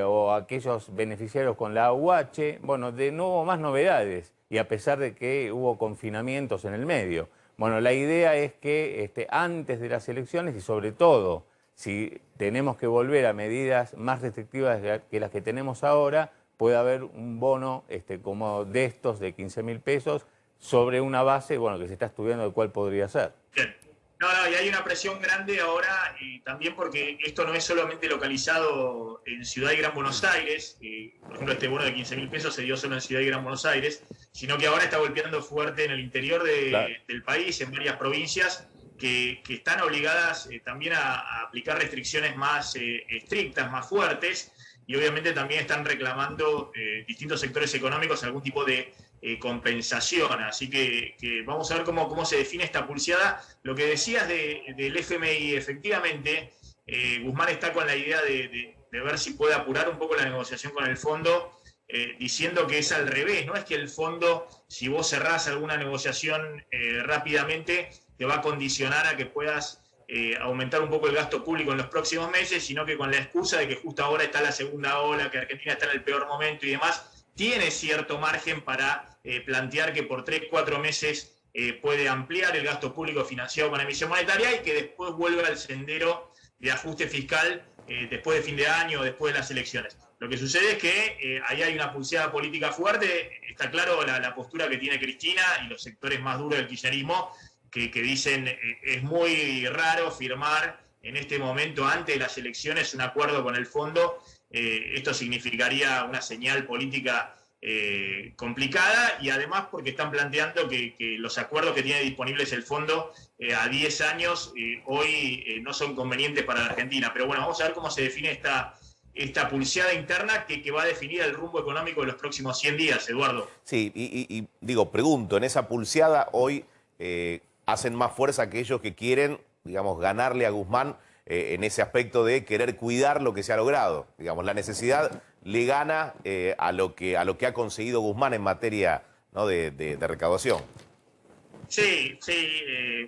o aquellos beneficiarios con la AUH. Bueno, de nuevo más novedades, y a pesar de que hubo confinamientos en el medio. Bueno, la idea es que antes de las elecciones y sobre todo si tenemos que volver a medidas más restrictivas que las que tenemos ahora, puede haber un bono como de estos de 15.000 pesos sobre una base, bueno, que se está estudiando de cuál podría ser. Bien. No, y hay una presión grande ahora, también porque esto no es solamente localizado en Ciudad y Gran Buenos Aires, por ejemplo, este bono de 15.000 pesos se dio solo en Ciudad y Gran Buenos Aires, sino que ahora está golpeando fuerte en el interior del país, en varias provincias que están obligadas también a aplicar restricciones más estrictas, más fuertes, y obviamente también están reclamando distintos sectores económicos algún tipo de compensación. Así que vamos a ver cómo se define esta pulseada. Lo que decías del FMI, efectivamente, Guzmán está con la idea de ver si puede apurar un poco la negociación con el fondo, diciendo que es al revés, no es que el fondo, si vos cerrás alguna negociación rápidamente, te va a condicionar a que puedas aumentar un poco el gasto público en los próximos meses, sino que con la excusa de que justo ahora está la segunda ola, que Argentina está en el peor momento y demás, tiene cierto margen para plantear que por 3-4 meses puede ampliar el gasto público financiado con emisión monetaria y que después vuelva al sendero de ajuste fiscal después de fin de año o después de las elecciones. Lo que sucede es que ahí hay una pulseada política fuerte. Está claro la postura que tiene Cristina y los sectores más duros del kirchnerismo, que dicen es muy raro firmar en este momento, antes de las elecciones, un acuerdo con el fondo. Esto significaría una señal política complicada, y además porque están planteando que los acuerdos que tiene disponibles el fondo a 10 años hoy no son convenientes para la Argentina. Pero bueno, vamos a ver cómo se define esta pulseada interna que va a definir el rumbo económico de los próximos 100 días, Eduardo. Sí, y digo, pregunto, en esa pulseada hoy hacen más fuerza aquellos que quieren, digamos, ganarle a Guzmán en ese aspecto de querer cuidar lo que se ha logrado. Digamos, la necesidad le gana a lo que ha conseguido Guzmán en materia, ¿no?, de recaudación. Sí,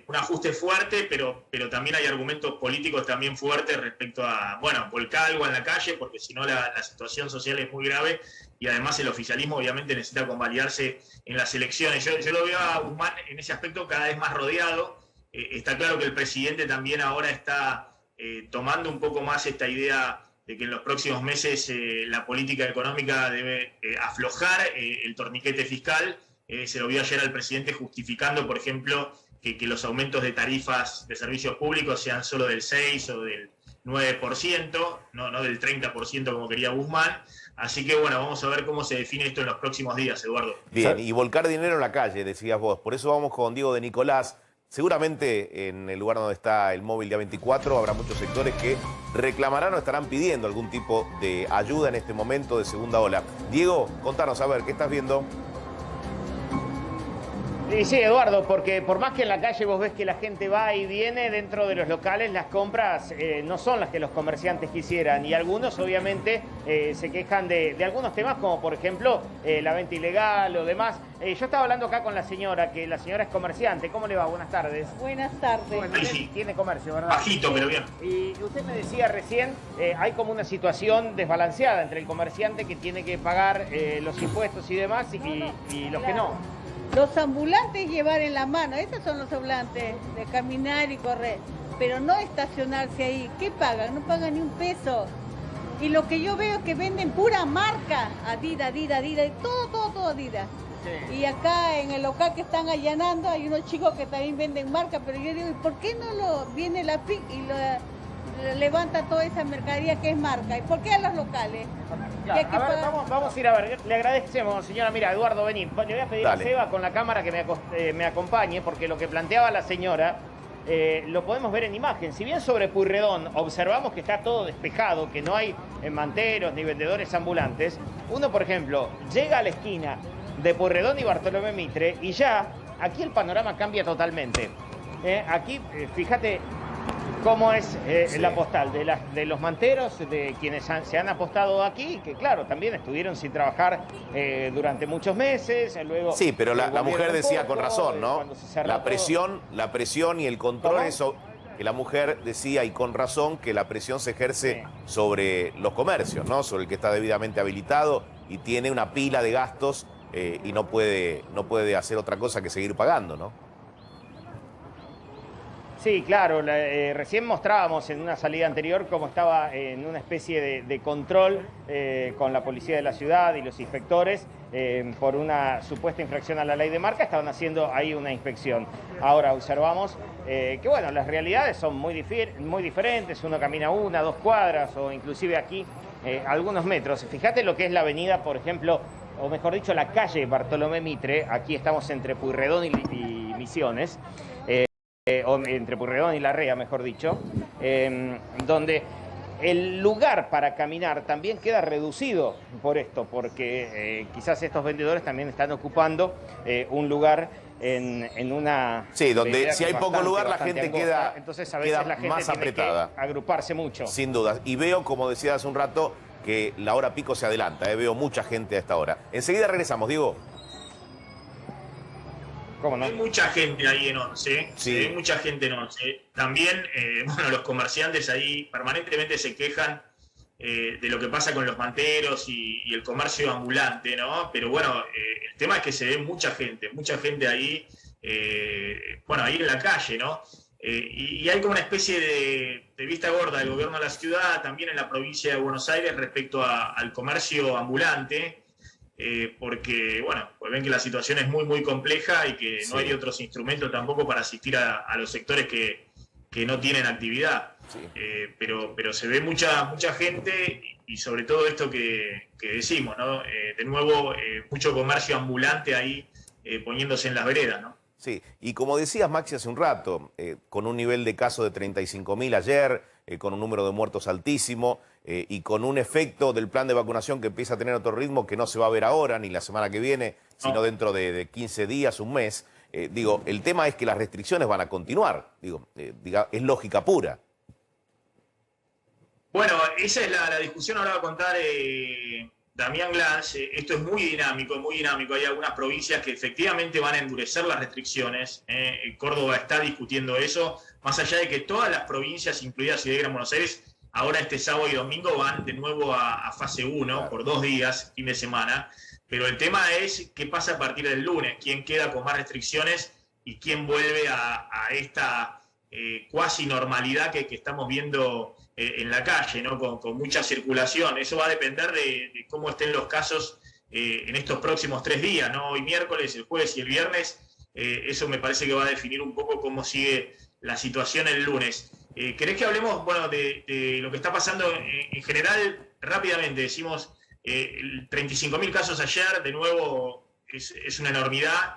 un ajuste fuerte, pero también hay argumentos políticos también fuertes respecto a, bueno, volcar algo en la calle, porque si no la situación social es muy grave, y además el oficialismo obviamente necesita convalidarse en las elecciones. Yo lo veo a Guzmán en ese aspecto cada vez más rodeado. Está claro que el presidente también ahora está tomando un poco más esta idea de que en los próximos meses la política económica debe aflojar el torniquete fiscal. Se lo vio ayer al presidente justificando, por ejemplo, que los aumentos de tarifas de servicios públicos sean solo del 6 o del 9%, no del 30% como quería Guzmán. Así que bueno, vamos a ver cómo se define esto en los próximos días, Eduardo. Bien, y volcar dinero en la calle, decías vos. Por eso vamos con Diego de Nicolás. Seguramente en el lugar donde está el móvil día 24 habrá muchos sectores que reclamarán o estarán pidiendo algún tipo de ayuda en este momento de segunda ola. Diego, contanos, a ver, ¿qué estás viendo? Y sí, Eduardo, porque por más que en la calle vos ves que la gente va y viene, dentro de los locales las compras no son las que los comerciantes quisieran, y algunos obviamente se quejan de algunos temas, como por ejemplo la venta ilegal o demás. Yo estaba hablando acá con la señora, que la señora es comerciante. ¿Cómo le va? Buenas tardes. Buenas tardes. Bueno, Sí. tiene comercio, ¿verdad? Bajito, pero bien. Y usted me decía recién, hay como una situación desbalanceada entre el comerciante que tiene que pagar los impuestos y demás y los que no. Los ambulantes llevar en la mano, esos son los ambulantes, de caminar y correr, pero no estacionarse ahí. ¿Qué pagan? No pagan ni un peso. Y lo que yo veo es que venden pura marca, Adidas, todo Adidas. Sí. Y acá en el local que están allanando hay unos chicos que también venden marca, pero yo digo, ¿y por qué no viene la PIC y levanta toda esa mercadería que es marca? ¿Y por qué a los locales? Claro, a ver, vamos a ir a ver. Le agradecemos, señora. Mira, Eduardo, vení. Le voy a pedir a Seba con la cámara que me acompañe, porque lo que planteaba la señora lo podemos ver en imagen. Si bien sobre Pueyrredón observamos que está todo despejado, que no hay manteros ni vendedores ambulantes, uno, por ejemplo, llega a la esquina de Pueyrredón y Bartolomé Mitre y ya aquí el panorama cambia totalmente. Aquí, fíjate cómo es la postal de los manteros, de quienes se han apostado aquí, que claro, también estuvieron sin trabajar durante muchos meses. Luego sí, pero la mujer decía poco, con razón, ¿no? La presión y el control, eso, que la mujer decía, y con razón, que la presión se ejerce sobre los comercios, ¿no? Sobre el que está debidamente habilitado y tiene una pila de gastos y no puede hacer otra cosa que seguir pagando, ¿no? Sí, claro. Recién mostrábamos en una salida anterior cómo estaba en una especie de control con la policía de la ciudad y los inspectores por una supuesta infracción a la ley de marca. Estaban haciendo ahí una inspección. Ahora observamos que, bueno, las realidades son muy diferentes. Uno camina 1, 2 cuadras o inclusive aquí algunos metros. Fíjate lo que es la avenida, por ejemplo, o mejor dicho, la calle Bartolomé Mitre. Aquí estamos entre Pueyrredón y Misiones. O entre Pueyrredón y Larrea, mejor dicho, donde El lugar para caminar también queda reducido por esto, porque quizás estos vendedores también están ocupando un lugar en una... Sí, donde vereda si que hay es poco lugar la bastante gente angosta. Entonces a veces queda la gente más tiene apretada. que agruparse mucho. Sin duda. Y veo, como decía hace un rato, que la hora pico se adelanta. Veo mucha gente a esta hora. Enseguida regresamos, Diego. ¿Cómo no? Hay mucha gente ahí en Once, Sí. hay mucha gente en Once. También, bueno, los comerciantes ahí permanentemente se quejan de lo que pasa con los manteros y el comercio ambulante, ¿no? Pero bueno, el tema es que se ve mucha gente ahí, bueno, ahí en la calle, ¿no? Y hay como una especie de vista gorda del gobierno de la ciudad, también en la provincia de Buenos Aires, respecto al comercio ambulante. Porque, bueno, pues ven que la situación es muy, muy compleja y que no hay otros instrumentos tampoco para asistir a los sectores que no tienen actividad. Sí. Pero se ve mucha gente y sobre todo esto que decimos, ¿no? De nuevo, mucho comercio ambulante ahí poniéndose en las veredas, ¿no? Sí, y como decías, Maxi, hace un rato, con un nivel de casos de 35.000 ayer, con un número de muertos altísimo y con un efecto del plan de vacunación que empieza a tener otro ritmo que no se va a ver ahora, ni la semana que viene, sino dentro de 15 días, un mes. Digo, el tema es que las restricciones van a continuar. Digo, es lógica pura. Bueno, esa es la discusión, ahora va a contar Damián Glanz. Esto es muy dinámico, muy dinámico. Hay algunas provincias que efectivamente van a endurecer las restricciones. Córdoba está discutiendo eso, más allá de que todas las provincias, incluidas Ciudad de Gran Buenos Aires, ahora este sábado y domingo van de nuevo a fase 1 por 2 días, fin de semana. Pero el tema es qué pasa a partir del lunes, quién queda con más restricciones y quién vuelve a esta cuasi normalidad que estamos viendo en la calle, ¿no? Con mucha circulación. Eso va a depender de cómo estén los casos en estos próximos 3 días, ¿no? Hoy miércoles, el jueves y el viernes. Eso me parece que va a definir un poco cómo sigue la situación el lunes. ¿Querés que hablemos, bueno, de lo que está pasando en general? Rápidamente decimos 35.000 casos ayer, de nuevo es una enormidad.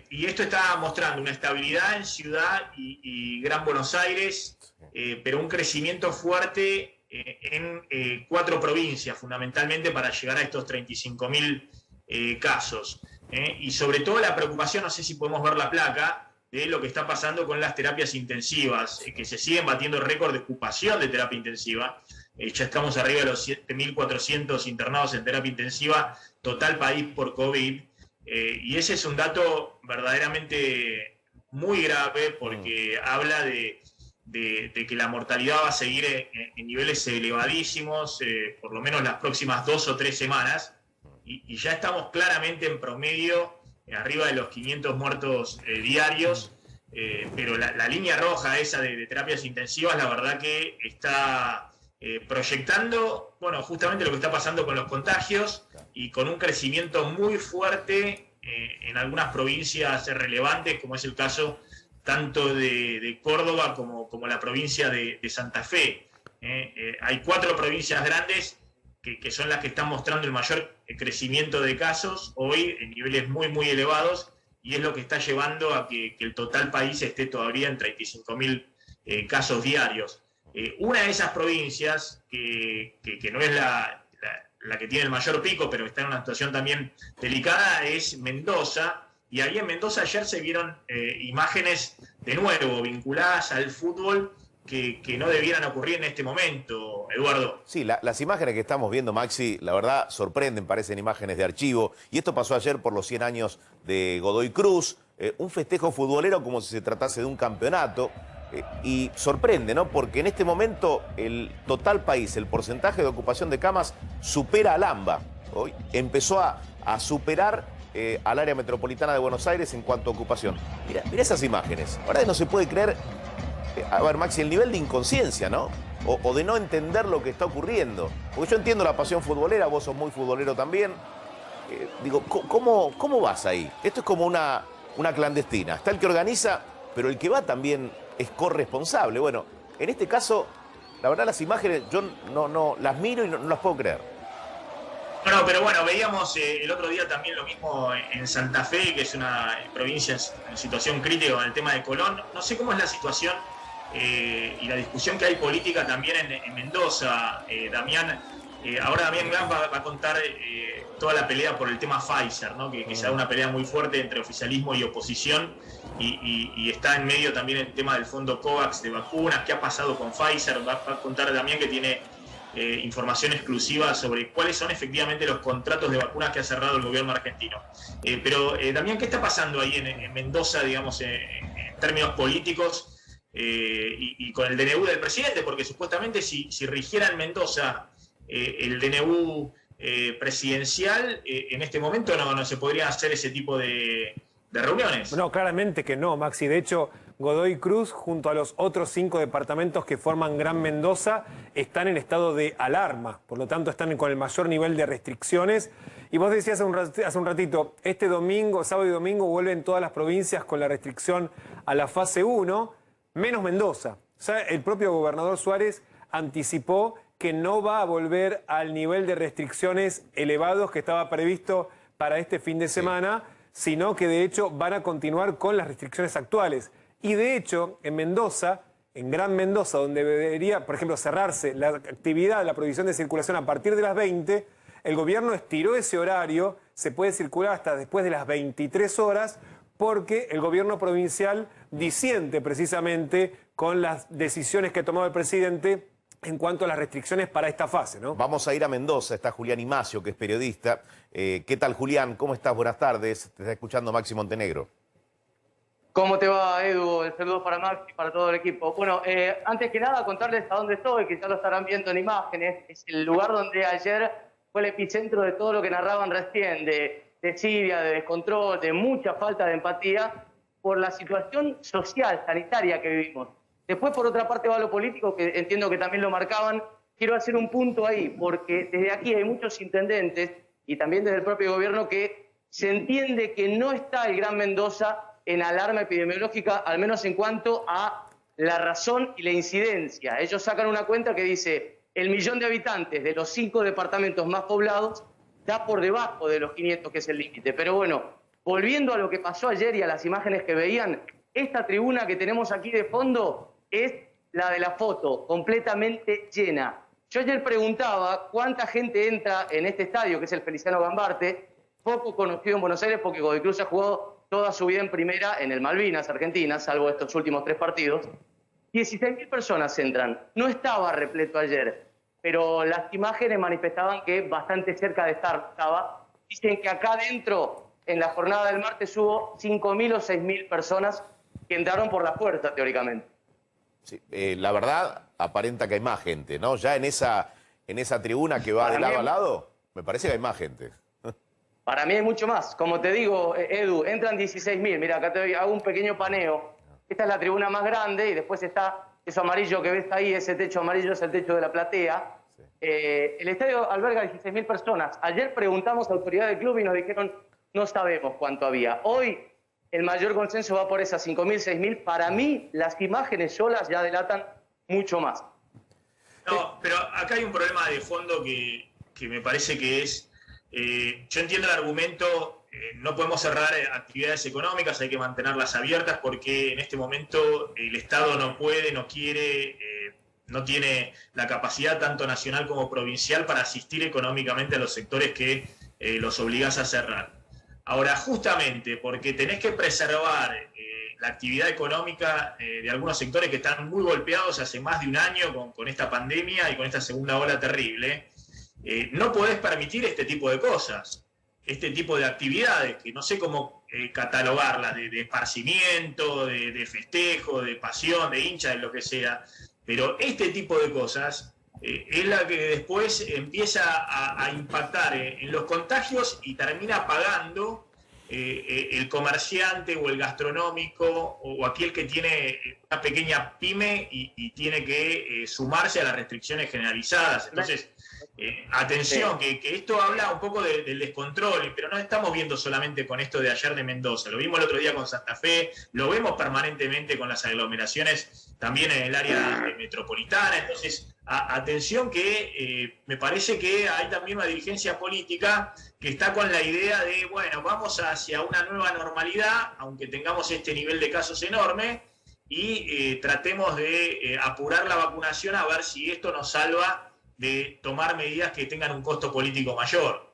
Y esto está mostrando una estabilidad en Ciudad y Gran Buenos Aires, pero un crecimiento fuerte en 4 provincias, fundamentalmente para llegar a estos 35.000 casos. Y sobre todo la preocupación, no sé si podemos ver la placa, de lo que está pasando con las terapias intensivas, que se siguen batiendo récord de ocupación de terapia intensiva. Ya estamos arriba de los 7.400 internados en terapia intensiva, total país por COVID. Y ese es un dato verdaderamente muy grave porque habla de que la mortalidad va a seguir en niveles elevadísimos, por lo menos las próximas 2 o 3 semanas, y ya estamos claramente en promedio arriba de los 500 muertos diarios, pero la línea roja esa de terapias intensivas, la verdad que está proyectando, bueno, justamente lo que está pasando con los contagios y con un crecimiento muy fuerte en algunas provincias relevantes, como es el caso tanto de Córdoba como la provincia de Santa Fe. Hay 4 provincias grandes que son las que están mostrando el mayor crecimiento de casos hoy en niveles muy, muy elevados, y es lo que está llevando a que el total país esté todavía en 35.000 casos diarios. Una de esas provincias, que no es la que tiene el mayor pico, pero está en una situación también delicada, es Mendoza. Y ahí en Mendoza ayer se vieron imágenes de nuevo vinculadas al fútbol que no debieran ocurrir en este momento, Eduardo. Sí, las imágenes que estamos viendo, Maxi, la verdad sorprenden, parecen imágenes de archivo. Y esto pasó ayer por los 100 años de Godoy Cruz, un festejo futbolero como si se tratase de un campeonato. Y sorprende, ¿no? Porque en este momento el total país, el porcentaje de ocupación de camas supera al AMBA. Hoy empezó a superar al área metropolitana de Buenos Aires en cuanto a ocupación. Mira esas imágenes. Ahora no se puede creer. A ver, Maxi, el nivel de inconsciencia, ¿no? O de no entender lo que está ocurriendo. Porque yo entiendo la pasión futbolera, vos sos muy futbolero también. Digo, ¿cómo vas ahí? Esto es como una clandestina. Está el que organiza, pero el que va también es corresponsable. Bueno, en este caso, la verdad las imágenes yo no las miro y no las puedo creer. No, pero bueno, veíamos el otro día también lo mismo en Santa Fe, que es una provincia en situación crítica con el tema de Colón. No sé cómo es la situación y la discusión que hay política también en Mendoza. Damián, ahora Damián Glam va a contar toda la pelea por el tema Pfizer, ¿no? Que se da una pelea muy fuerte entre oficialismo y oposición, y está en medio también el tema del fondo COVAX de vacunas. ¿Qué ha pasado con Pfizer? Va a contar Damián, que tiene información exclusiva sobre cuáles son efectivamente los contratos de vacunas que ha cerrado el gobierno argentino. Pero Damián, ¿qué está pasando ahí en Mendoza, digamos, en términos políticos y con el DNU del presidente? Porque supuestamente si rigiera en Mendoza el DNU presidencial, en este momento no se podrían hacer ese tipo de reuniones. No, claramente que no, Maxi. De hecho, Godoy Cruz, junto a los otros 5 departamentos que forman Gran Mendoza, están en estado de alarma. Por lo tanto, están con el mayor nivel de restricciones. Y vos decías hace un ratito, este domingo, sábado y domingo, vuelven todas las provincias con la restricción a la fase 1, menos Mendoza. O sea, el propio gobernador Suárez anticipó que no va a volver al nivel de restricciones elevados que estaba previsto para este fin de semana, sino que de hecho van a continuar con las restricciones actuales. Y de hecho, en Mendoza, en Gran Mendoza, donde debería, por ejemplo, cerrarse la actividad, la prohibición de circulación a partir de las 20, el gobierno estiró ese horario, se puede circular hasta después de las 23 horas, porque el gobierno provincial disiente precisamente con las decisiones que ha tomado el presidente en cuanto a las restricciones para esta fase, ¿no? Vamos a ir a Mendoza, está Julián Imacio, que es periodista. ¿Qué tal, Julián? ¿Cómo estás? Buenas tardes. Te está escuchando Maxi Montenegro. ¿Cómo te va, Edu? El saludo para Max y para todo el equipo. Bueno, antes que nada, contarles a dónde estoy, que ya lo estarán viendo en imágenes. Es el lugar donde ayer fue el epicentro de todo lo que narraban recién, de desidia, de descontrol, de mucha falta de empatía por la situación social, sanitaria que vivimos. Después, por otra parte, va lo político, que entiendo que también lo marcaban. Quiero hacer un punto ahí, porque desde aquí hay muchos intendentes y también desde el propio gobierno que se entiende que no está el Gran Mendoza en alarma epidemiológica, al menos en cuanto a la razón y la incidencia. Ellos sacan una cuenta que dice el millón de habitantes de los 5 departamentos más poblados da por debajo de los 500, que es el límite. Pero bueno, volviendo a lo que pasó ayer y a las imágenes que veían, esta tribuna que tenemos aquí de fondo es la de la foto, completamente llena. Yo ayer preguntaba cuánta gente entra en este estadio, que es el Feliciano Gambarte, poco conocido en Buenos Aires porque Godoy Cruz ha jugado toda su vida en primera en el Malvinas, Argentina, salvo estos últimos 3 partidos. 16.000 personas entran. No estaba repleto ayer, pero las imágenes manifestaban que bastante cerca de estar estaba. Dicen que acá adentro, en la jornada del martes, hubo 5.000 o 6.000 personas que entraron por la puerta, teóricamente. Sí, la verdad, aparenta que hay más gente, ¿no? Ya en esa tribuna que va de lado a lado, me parece que hay más gente. Para mí hay mucho más. Como te digo, Edu, entran 16.000. Mira, acá te hago un pequeño paneo. Esta es la tribuna más grande y después está eso amarillo que ves ahí, ese techo amarillo es el techo de la platea. Sí. El estadio alberga 16.000 personas. Ayer preguntamos a autoridad del club y nos dijeron no sabemos cuánto había. Hoy el mayor consenso va por esas 5.000, 6.000. Para mí, las imágenes solas ya delatan mucho más. No, pero acá hay un problema de fondo que me parece que es... yo entiendo el argumento, no podemos cerrar actividades económicas, hay que mantenerlas abiertas porque en este momento el Estado no puede, no quiere, no tiene la capacidad tanto nacional como provincial para asistir económicamente a los sectores que los obligás a cerrar. Ahora, justamente porque tenés que preservar la actividad económica de algunos sectores que están muy golpeados hace más de un año con esta pandemia y con esta segunda ola terrible, no podés permitir este tipo de cosas, este tipo de actividades, que no sé cómo catalogarlas, de esparcimiento, de festejo, de pasión, de hincha, de lo que sea, pero este tipo de cosas es la que después empieza a impactar en los contagios y termina pagando el comerciante o el gastronómico o aquel que tiene una pequeña pyme y tiene que sumarse a las restricciones generalizadas. Entonces, atención, que esto habla un poco del descontrol, pero no estamos viendo solamente con esto de ayer de Mendoza, lo vimos el otro día con Santa Fe, lo vemos permanentemente con las aglomeraciones también en el área metropolitana. Entonces, atención que me parece que hay también una dirigencia política que está con la idea de, bueno, vamos hacia una nueva normalidad, aunque tengamos este nivel de casos enorme, y tratemos de apurar la vacunación a ver si esto nos salva de tomar medidas que tengan un costo político mayor.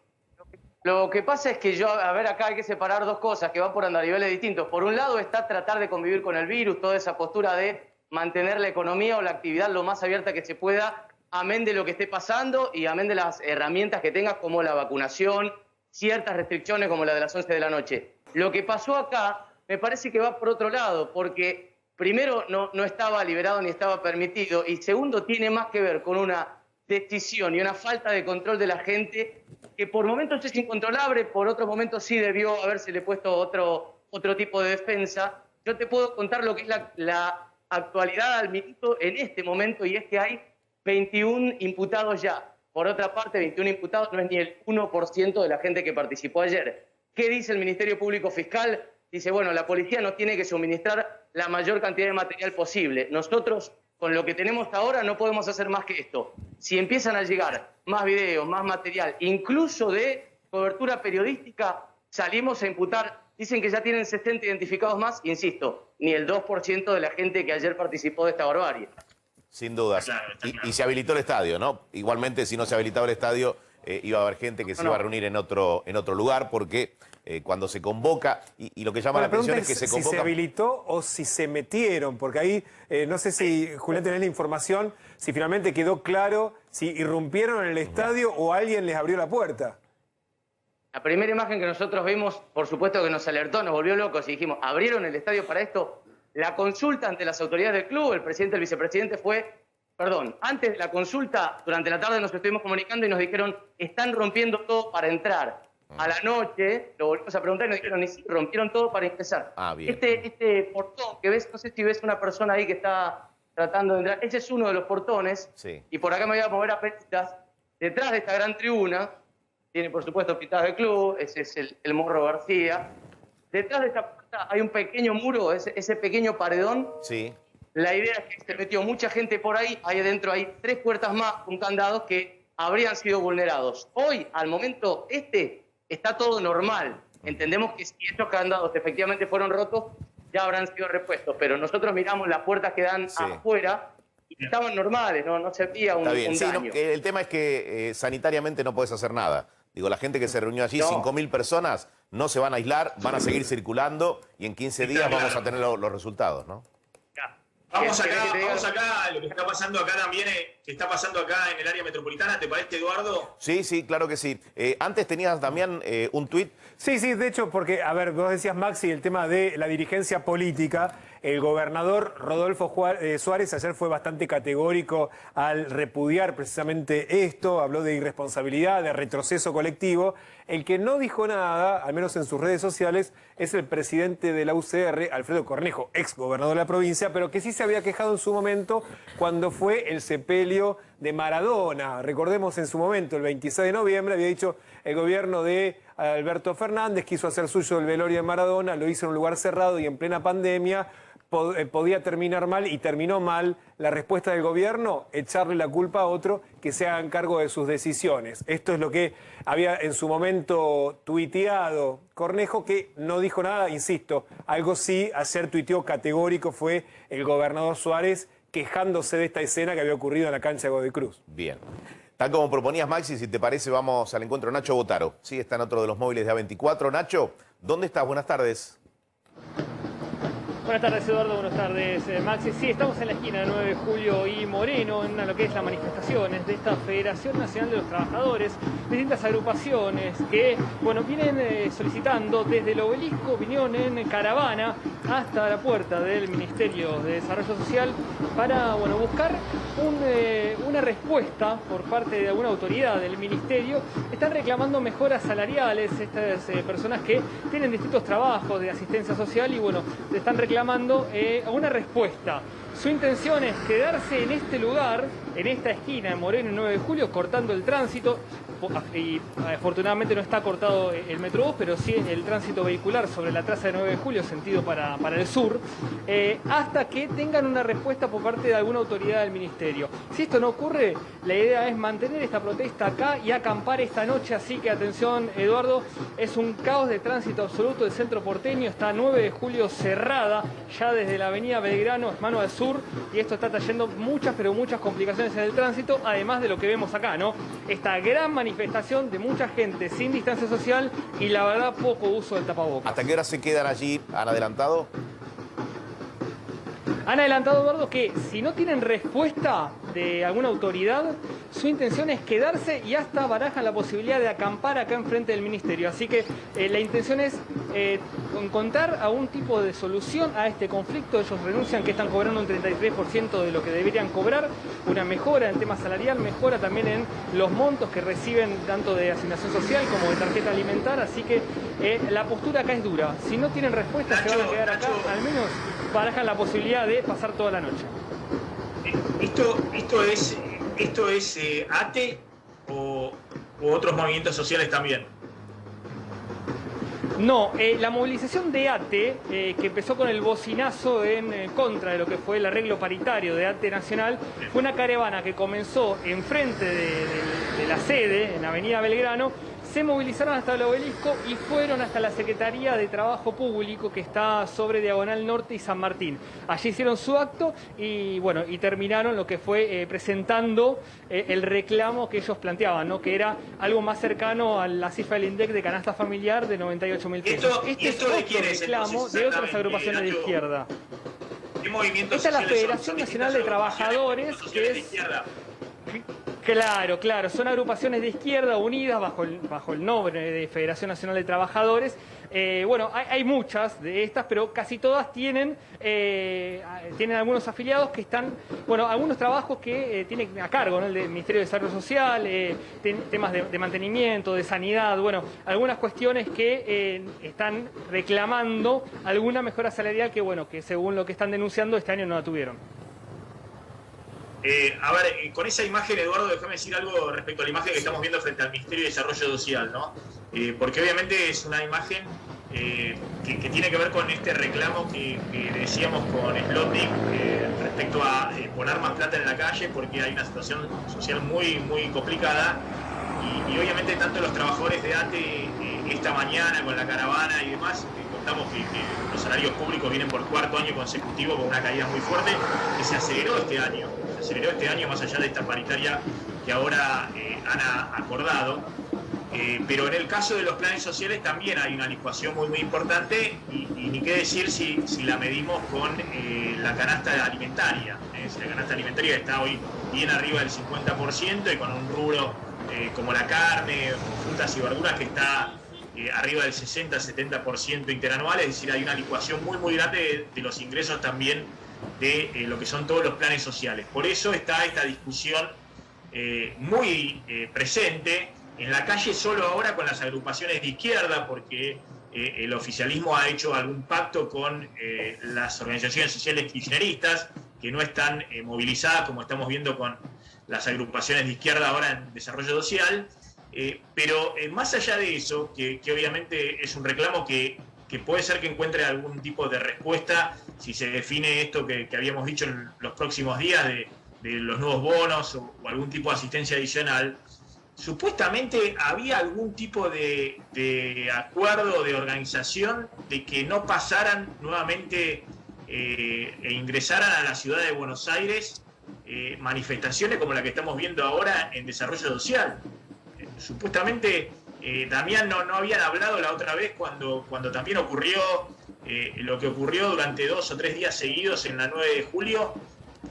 Lo que pasa es que a ver, acá hay que separar dos cosas que van por niveles distintos. Por un lado está tratar de convivir con el virus, toda esa postura de mantener la economía o la actividad lo más abierta que se pueda, amén de lo que esté pasando y amén de las herramientas que tengas como la vacunación, ciertas restricciones como la de las 11 de la noche. Lo que pasó acá me parece que va por otro lado, porque primero no estaba liberado ni estaba permitido, y segundo tiene más que ver con una decisión y una falta de control de la gente que por momentos es incontrolable, por otros momentos sí debió habérsele puesto otro tipo de defensa. Yo te puedo contar lo que es la actualidad al minuto en este momento, y es que hay 21 imputados ya. Por otra parte, 21 imputados no es ni el 1% de la gente que participó ayer. ¿Qué dice el Ministerio Público Fiscal? Dice, bueno, la policía nos tiene que suministrar la mayor cantidad de material posible. Nosotros, con lo que tenemos ahora, no podemos hacer más que esto. Si empiezan a llegar más videos, más material, incluso de cobertura periodística, salimos a imputar. Dicen que ya tienen 60 identificados más, insisto, ni el 2% de la gente que ayer participó de esta barbarie. Sin dudas. Claro, claro. Y se habilitó el estadio, ¿no? Igualmente, si no se habilitaba el estadio, iba a haber gente que se iba a reunir en otro lugar, porque cuando se convoca, y lo que llama la atención es que se convoca... si se habilitó o si se metieron, porque ahí, no sé si, Julián, tenés la información, si finalmente quedó claro si irrumpieron en el estadio o alguien les abrió la puerta. La primera imagen que nosotros vimos, por supuesto que nos alertó, nos volvió locos y dijimos, ¿abrieron el estadio para esto? La consulta ante las autoridades del club, el presidente, el vicepresidente antes de la consulta, durante la tarde nos estuvimos comunicando y nos dijeron, están rompiendo todo para entrar. A la noche, lo volvimos a preguntar y nos dijeron, sí, rompieron todo para ingresar. Ah, bien. Este portón que ves, no sé si ves una persona ahí que está tratando de entrar, ese es uno de los portones, Sí. y por acá me voy a mover a petitas, detrás de esta gran tribuna, tiene por supuesto pintadas del club, ese es el Morro García, detrás de esta puerta hay un pequeño muro, ese pequeño paredón. Sí. La idea es que se metió mucha gente por ahí adentro hay 3 puertas más con candados que habrían sido vulnerados. Hoy, al momento está todo normal. Entendemos que si estos candados efectivamente fueron rotos, ya habrán sido repuestos, pero nosotros miramos las puertas que dan afuera y estaban normales, no se veía un Está bien. Sí, daño. el tema es que sanitariamente no puedes hacer nada. Digo, la gente que se reunió allí, No. 5.000 personas, no se van a aislar, van a seguir circulando y en 15 días vamos a tener los resultados, ¿no? Vamos acá a lo que está pasando acá también, que está pasando acá en el área metropolitana, ¿te parece, Eduardo? Sí, claro que sí. Antes tenías también un tuit. Sí, de hecho, porque, a ver, vos decías, Maxi, el tema de la dirigencia política. El gobernador Rodolfo Suárez ayer fue bastante categórico al repudiar precisamente esto, habló de irresponsabilidad, de retroceso colectivo. El que no dijo nada, al menos en sus redes sociales, es el presidente de la UCR, Alfredo Cornejo, ex gobernador de la provincia, pero que sí se había quejado en su momento cuando fue el sepelio de Maradona. Recordemos en su momento, el 26 de noviembre, había dicho el gobierno de Alberto Fernández quiso hacer suyo el velorio de Maradona, lo hizo en un lugar cerrado y en plena pandemia. Podía terminar mal y terminó mal. La respuesta del gobierno, echarle la culpa a otro que se hagan cargo de sus decisiones. Esto es lo que había en su momento tuiteado Cornejo, que no dijo nada, insisto. Algo sí, ayer tuiteó categórico, fue el gobernador Suárez quejándose de esta escena que había ocurrido en la cancha de Godoy Cruz. Bien. Tal como proponías, Maxi, si te parece, vamos al encuentro de Nacho Botaro. Sí, está en otro de los móviles de A24. Nacho, ¿dónde estás? Buenas tardes. Buenas tardes, Eduardo. Buenas tardes, Maxi. Sí, estamos en la esquina de 9 de julio y Moreno, en lo que es las manifestaciones de esta Federación Nacional de los Trabajadores, distintas agrupaciones que, bueno, vienen solicitando desde el obelisco, vinieron en caravana hasta la puerta del Ministerio de Desarrollo Social para, bueno, buscar una respuesta por parte de alguna autoridad del Ministerio. Están reclamando mejoras salariales, estas personas que tienen distintos trabajos de asistencia social y, bueno, están reclamando una respuesta. Su intención es quedarse en este lugar, en esta esquina de Moreno y 9 de julio, cortando el tránsito. y afortunadamente no está cortado el Metrobús, pero sí el tránsito vehicular sobre la traza de 9 de julio, sentido para el sur, hasta que tengan una respuesta por parte de alguna autoridad del ministerio. Si esto no ocurre, la idea es mantener esta protesta acá y acampar esta noche, así que atención, Eduardo, es un caos de tránsito absoluto del centro porteño, está 9 de julio cerrada, ya desde la avenida Belgrano, mano al sur, y esto está trayendo muchas, pero muchas complicaciones en el tránsito, además de lo que vemos acá, ¿no? Esta gran manifestación de mucha gente sin distancia social y la verdad poco uso del tapabocas. ¿Hasta qué hora se quedan allí? ¿Han adelantado? Han adelantado, Eduardo, que si no tienen respuesta de alguna autoridad, su intención es quedarse y hasta barajan la posibilidad de acampar acá enfrente del ministerio. Así que la intención es encontrar algún tipo de solución a este conflicto. Ellos renuncian que están cobrando un 33% de lo que deberían cobrar, una mejora en tema salarial, mejora también en los montos que reciben tanto de asignación social como de tarjeta alimentar. Así que la postura acá es dura. Si no tienen respuesta, se van a quedar acá, al menos barajan la posibilidad de pasar toda la noche. ¿Esto es ATE o otros movimientos sociales también? No, la movilización de ATE, que empezó con el bocinazo en contra de lo que fue el arreglo paritario de ATE Nacional, fue una caravana que comenzó enfrente de la sede, en Avenida Belgrano, se movilizaron hasta el obelisco y fueron hasta la Secretaría de Trabajo Público, que está sobre Diagonal Norte y San Martín. Allí hicieron su acto y bueno, y terminaron lo que fue presentando el reclamo que ellos planteaban, ¿no? Que era algo más cercano a la cifra del INDEC de canasta familiar de 98.000 pesos. Este es otro reclamo de otras agrupaciones de izquierda. ¿Qué movimientos Esta es la sociales Federación son Nacional de Trabajadores, que es... Claro, claro, son agrupaciones de izquierda unidas bajo el nombre de Federación Nacional de Trabajadores. Bueno, hay muchas de estas, pero casi todas tienen algunos afiliados que están, bueno, algunos trabajos que tienen a cargo, ¿no? El del Ministerio de Desarrollo Social, temas de mantenimiento, de sanidad, bueno, algunas cuestiones que están reclamando alguna mejora salarial que, bueno, que según lo que están denunciando este año no la tuvieron. A ver, con esa imagen, Eduardo, déjame decir algo respecto a la imagen que estamos viendo frente al Ministerio de Desarrollo Social, ¿no? Porque obviamente es una imagen que tiene que ver con este reclamo que decíamos con Slotnick respecto a poner más plata en la calle, porque hay una situación social muy, muy complicada. Y obviamente tanto los trabajadores de ATE esta mañana con la caravana y demás, contamos que los salarios públicos vienen por cuarto año consecutivo con una caída muy fuerte, que se aceleró este año más allá de esta paritaria que ahora han acordado. Pero en el caso de los planes sociales también hay una licuación muy, muy importante y ni qué decir si la medimos con la canasta alimentaria. Si la canasta alimentaria está hoy bien arriba del 50% y con un rubro como la carne, frutas y verduras que está arriba del 60-70% interanual, es decir, hay una licuación muy, muy grande de los ingresos también de lo que son todos los planes sociales. Por eso está esta discusión muy presente en la calle, solo ahora con las agrupaciones de izquierda, porque el oficialismo ha hecho algún pacto con las organizaciones sociales kirchneristas, que no están movilizadas, como estamos viendo con las agrupaciones de izquierda ahora en desarrollo social. Pero más allá de eso, que obviamente es un reclamo que puede ser que encuentre algún tipo de respuesta si se define esto que habíamos dicho en los próximos días de los nuevos bonos o algún tipo de asistencia adicional, supuestamente había algún tipo de acuerdo, de organización, de que no pasaran nuevamente e ingresaran a la ciudad de Buenos Aires manifestaciones como la que estamos viendo ahora en desarrollo social. Supuestamente Damián no habían hablado la otra vez cuando también ocurrió lo que ocurrió durante 2 o 3 días seguidos en la 9 de julio,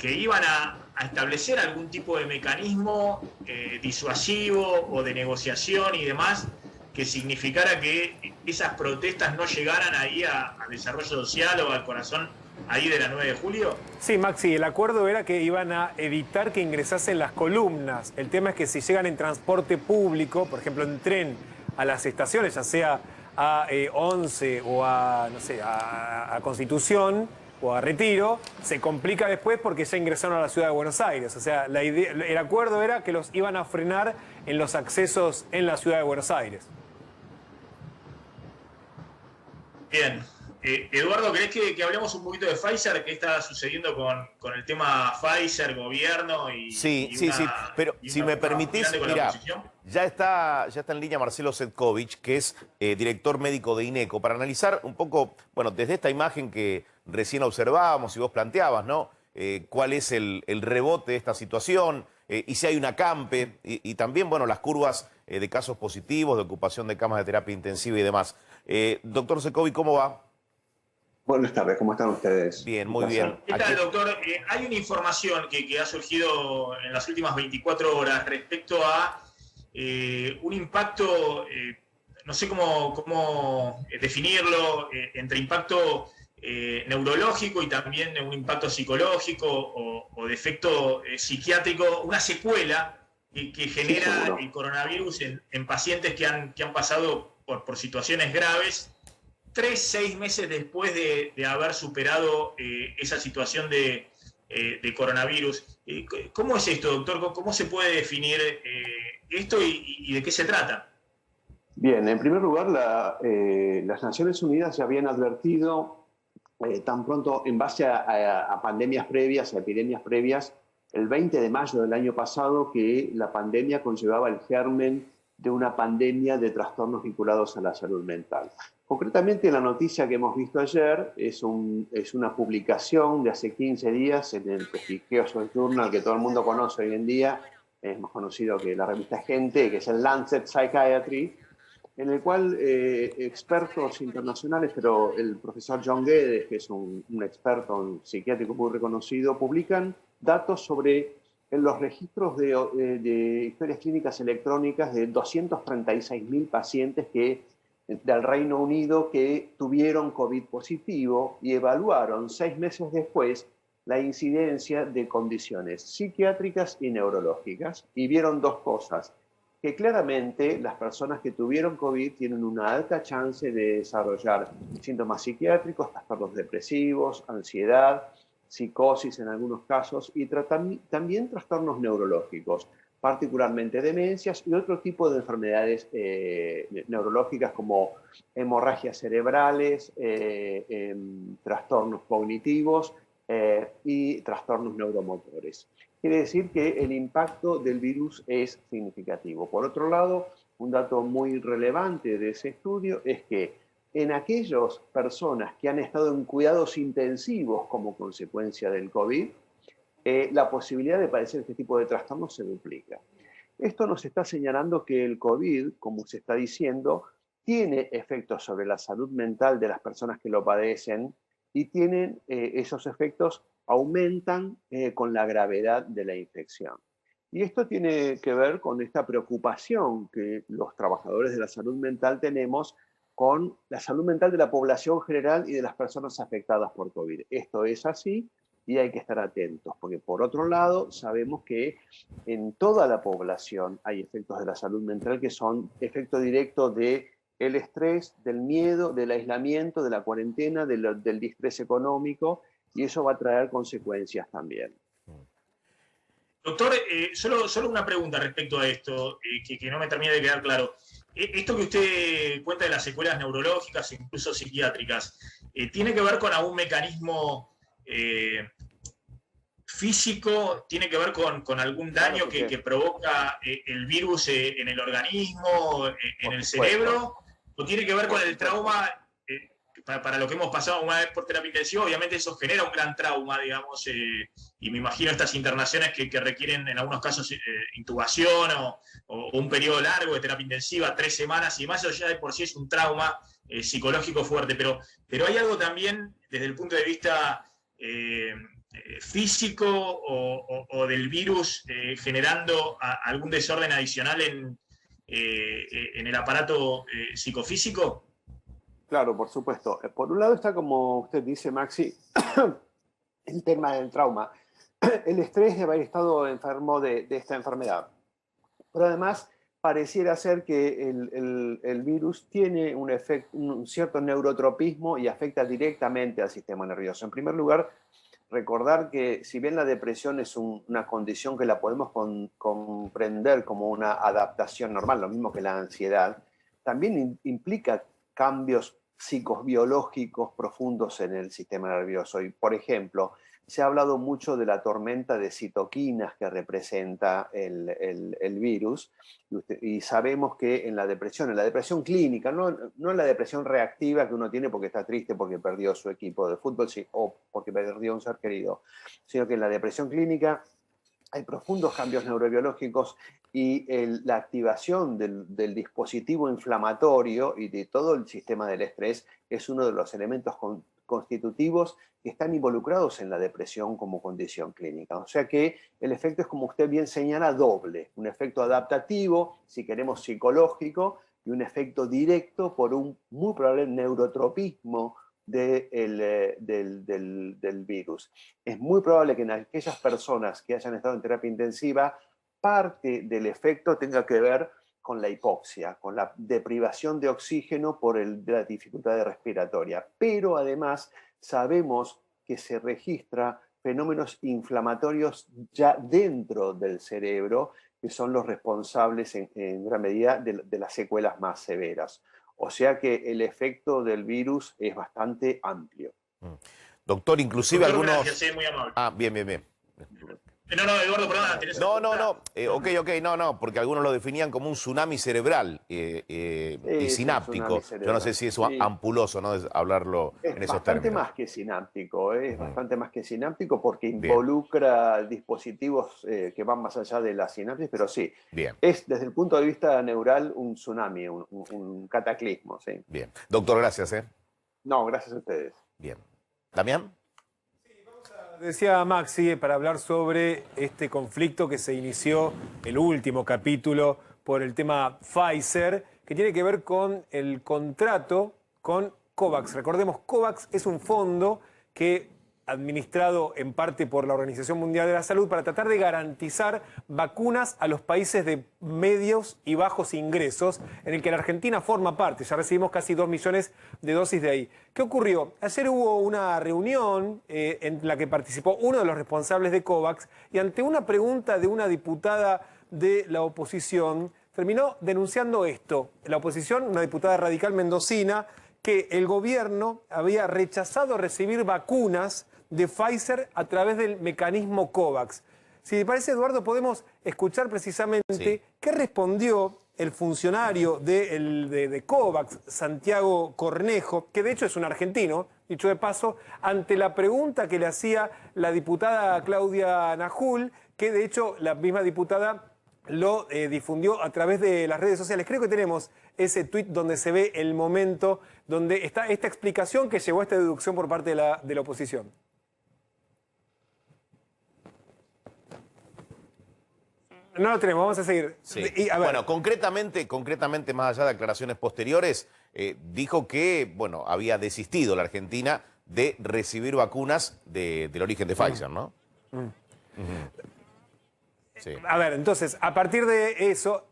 que iban a establecer algún tipo de mecanismo disuasivo o de negociación y demás que significara que esas protestas no llegaran ahí a desarrollo social o al corazón ahí de la 9 de julio. Sí, Maxi, el acuerdo era que iban a evitar que ingresasen las columnas. El tema es que si llegan en transporte público, por ejemplo en tren, a las estaciones, ya sea a 11 o a, no sé, a Constitución, o a Retiro, se complica después porque ya ingresaron a la ciudad de Buenos Aires. O sea, el acuerdo era que los iban a frenar en los accesos en la ciudad de Buenos Aires. Bien. Eduardo, ¿querés que hablemos un poquito de Pfizer? ¿Qué está sucediendo con el tema Pfizer, gobierno y Sí, y sí, una- sí. Pero y si una me permitís, grande con la mira, oposición? ya está en línea Marcelo Sedkovich, que es director médico de INECO, para analizar un poco, bueno, desde esta imagen que recién observábamos y vos planteabas, ¿no? Cuál es el rebote de esta situación y si hay una campe y también, bueno, las curvas de casos positivos, de ocupación de camas de terapia intensiva y demás. Doctor Sedkovich, ¿cómo va? Buenas tardes, ¿cómo están ustedes? Bien, Un muy placer. bien. ¿Qué tal, doctor? Hay una información que ha surgido en las últimas 24 horas respecto a un impacto, no sé cómo definirlo, entre impacto neurológico y también un impacto psicológico o de efecto psiquiátrico, una secuela que genera seguro. el coronavirus en pacientes que han pasado por situaciones graves 6 meses después de haber superado esa situación de coronavirus. ¿Cómo es esto, doctor? ¿Cómo se puede definir esto y de qué se trata? Bien, en primer lugar, las Naciones Unidas ya habían advertido tan pronto en base a pandemias previas, a epidemias previas, el 20 de mayo del año pasado, que la pandemia conllevaba el germen de una pandemia de trastornos vinculados a la salud mental. Concretamente, la noticia que hemos visto ayer es una publicación de hace 15 días en el prestigioso journal que todo el mundo conoce hoy en día, es más conocido que la revista Gente, que es el Lancet Psychiatry, en el cual expertos internacionales, pero el profesor John Guedes, que es un experto psiquiátrico muy reconocido, publican datos sobre los registros de historias clínicas electrónicas de 236.000 pacientes del Reino Unido que tuvieron COVID positivo y evaluaron 6 meses después la incidencia de condiciones psiquiátricas y neurológicas y vieron dos cosas, que claramente las personas que tuvieron COVID tienen una alta chance de desarrollar síntomas psiquiátricos, trastornos depresivos, ansiedad, psicosis en algunos casos y también trastornos neurológicos, particularmente demencias y otro tipo de enfermedades neurológicas como hemorragias cerebrales, trastornos cognitivos y trastornos neuromotores. Quiere decir que el impacto del virus es significativo. Por otro lado, un dato muy relevante de ese estudio es que en aquellas personas que han estado en cuidados intensivos como consecuencia del COVID, la posibilidad de padecer este tipo de trastornos se duplica. Esto nos está señalando que el COVID, como se está diciendo, tiene efectos sobre la salud mental de las personas que lo padecen y esos efectos aumentan con la gravedad de la infección. Y esto tiene que ver con esta preocupación que los trabajadores de la salud mental tenemos con la salud mental de la población general y de las personas afectadas por COVID. Esto es así y hay que estar atentos, porque por otro lado sabemos que en toda la población hay efectos de la salud mental que son efecto directo del estrés, del miedo, del aislamiento, de la cuarentena, del distrés económico, y eso va a traer consecuencias también. Doctor, solo una pregunta respecto a esto, que no me termina de quedar claro. Esto que usted cuenta de las secuelas neurológicas, incluso psiquiátricas, ¿tiene que ver con algún mecanismo físico? ¿Tiene que ver con algún daño que provoca el virus en el organismo, en el cerebro? ¿O tiene que ver con el trauma? Para lo que hemos pasado una vez por terapia intensiva, obviamente eso genera un gran trauma, digamos, y me imagino estas internaciones que requieren en algunos casos intubación o un periodo largo de terapia intensiva, 3 semanas y demás, eso ya de por sí es un trauma psicológico fuerte, pero hay algo también desde el punto de vista físico o del virus generando algún desorden adicional en el aparato psicofísico. Claro, por supuesto. Por un lado está, como usted dice, Maxi, el tema del trauma, el estrés de haber estado enfermo de esta enfermedad. Pero además pareciera ser que el virus tiene un cierto neurotropismo y afecta directamente al sistema nervioso. En primer lugar, recordar que si bien la depresión es una condición que la podemos comprender como una adaptación normal, lo mismo que la ansiedad, también implica cambios psicobiológicos profundos en el sistema nervioso. Y, por ejemplo, se ha hablado mucho de la tormenta de citoquinas que representa el virus, y sabemos que en la depresión clínica, no en la depresión reactiva que uno tiene porque está triste porque perdió su equipo de fútbol o porque perdió un ser querido, sino que en la depresión clínica hay profundos cambios neurobiológicos y la activación del dispositivo inflamatorio y de todo el sistema del estrés es uno de los elementos constitutivos que están involucrados en la depresión como condición clínica. O sea que el efecto es, como usted bien señala, doble. Un efecto adaptativo, si queremos psicológico, y un efecto directo por un muy probable neurotropismo del virus. Es muy probable que en aquellas personas que hayan estado en terapia intensiva, parte del efecto tenga que ver con la hipoxia, con la deprivación de oxígeno por la dificultad respiratoria. Pero además sabemos que se registran fenómenos inflamatorios ya dentro del cerebro, que son los responsables en gran medida de las secuelas más severas. O sea que el efecto del virus es bastante amplio. Doctor, inclusive Doctor, algunos... gracias, sí, muy amable. Ah, bien. No, Eduardo, perdón. ¿tenés No, porque algunos lo definían como un tsunami cerebral y sináptico. Yo no sé si es ampuloso, ¿no?, hablarlo en esos términos. Más que sináptico, es bastante más que sináptico porque involucra dispositivos que van más allá de la sinapsis, pero sí, es desde el punto de vista neural un tsunami, un cataclismo. Sí. Bien. Doctor, gracias. No, gracias a ustedes. Bien. ¿Damián? Decía Maxi, para hablar sobre este conflicto que se inició, el último capítulo, por el tema Pfizer, que tiene que ver con el contrato con COVAX. Recordemos, COVAX es un fondo que administrado en parte por la Organización Mundial de la Salud para tratar de garantizar vacunas a los países de medios y bajos ingresos, en el que la Argentina forma parte. Ya recibimos casi 2 millones de dosis de ahí. ¿Qué ocurrió? Ayer hubo una reunión en la que participó uno de los responsables de COVAX y ante una pregunta de una diputada de la oposición, terminó denunciando esto. La oposición, una diputada radical mendocina, que el gobierno había rechazado recibir vacunas de Pfizer a través del mecanismo COVAX. Si te parece, Eduardo, podemos escuchar precisamente qué respondió el funcionario de COVAX, Santiago Cornejo, que de hecho es un argentino, dicho de paso, ante la pregunta que le hacía la diputada Claudia Najul, que de hecho la misma diputada lo difundió a través de las redes sociales. Creo que tenemos ese tuit donde se ve el momento donde está esta explicación que llevó a esta deducción por parte de la oposición. No lo tenemos, vamos a seguir. Sí. Bueno, concretamente, más allá de aclaraciones posteriores, dijo que, bueno, había desistido la Argentina de recibir vacunas del origen de Pfizer, ¿no? Sí. A ver, entonces, a partir de eso,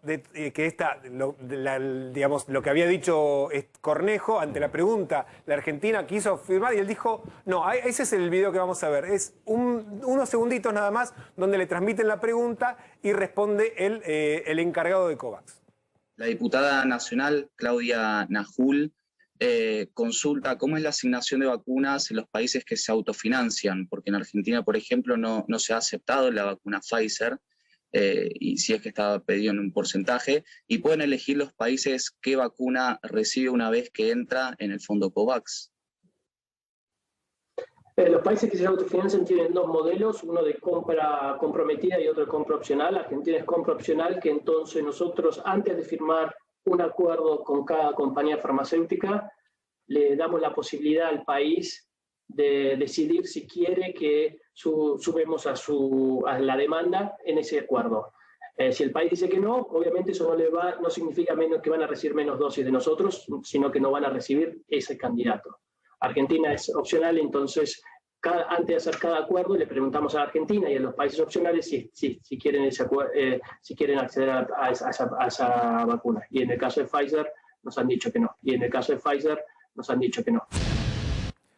digamos, lo que había dicho Cornejo ante la pregunta, la Argentina quiso firmar y él dijo, no, ese es el video que vamos a ver. Es unos segunditos nada más donde le transmiten la pregunta y responde el encargado de COVAX. La diputada nacional, Claudia Najul, consulta cómo es la asignación de vacunas en los países que se autofinancian, porque en Argentina, por ejemplo, no se ha aceptado la vacuna Pfizer, y si es que está pedido en un porcentaje, y pueden elegir los países qué vacuna recibe una vez que entra en el fondo COVAX. Los países que se autofinancian tienen 2 modelos, uno de compra comprometida y otro de compra opcional. Argentina es compra opcional, que entonces nosotros, antes de firmar un acuerdo con cada compañía farmacéutica, le damos la posibilidad al país de decidir si quiere que subemos a la demanda en ese acuerdo. Si el país dice que no, obviamente eso no significa menos que van a recibir menos dosis de nosotros, sino que no van a recibir ese candidato. Argentina es opcional, entonces antes de hacer cada acuerdo le preguntamos a Argentina y a los países opcionales si quieren, si quieren acceder a esa vacuna. Y en el caso de Pfizer nos han dicho que no.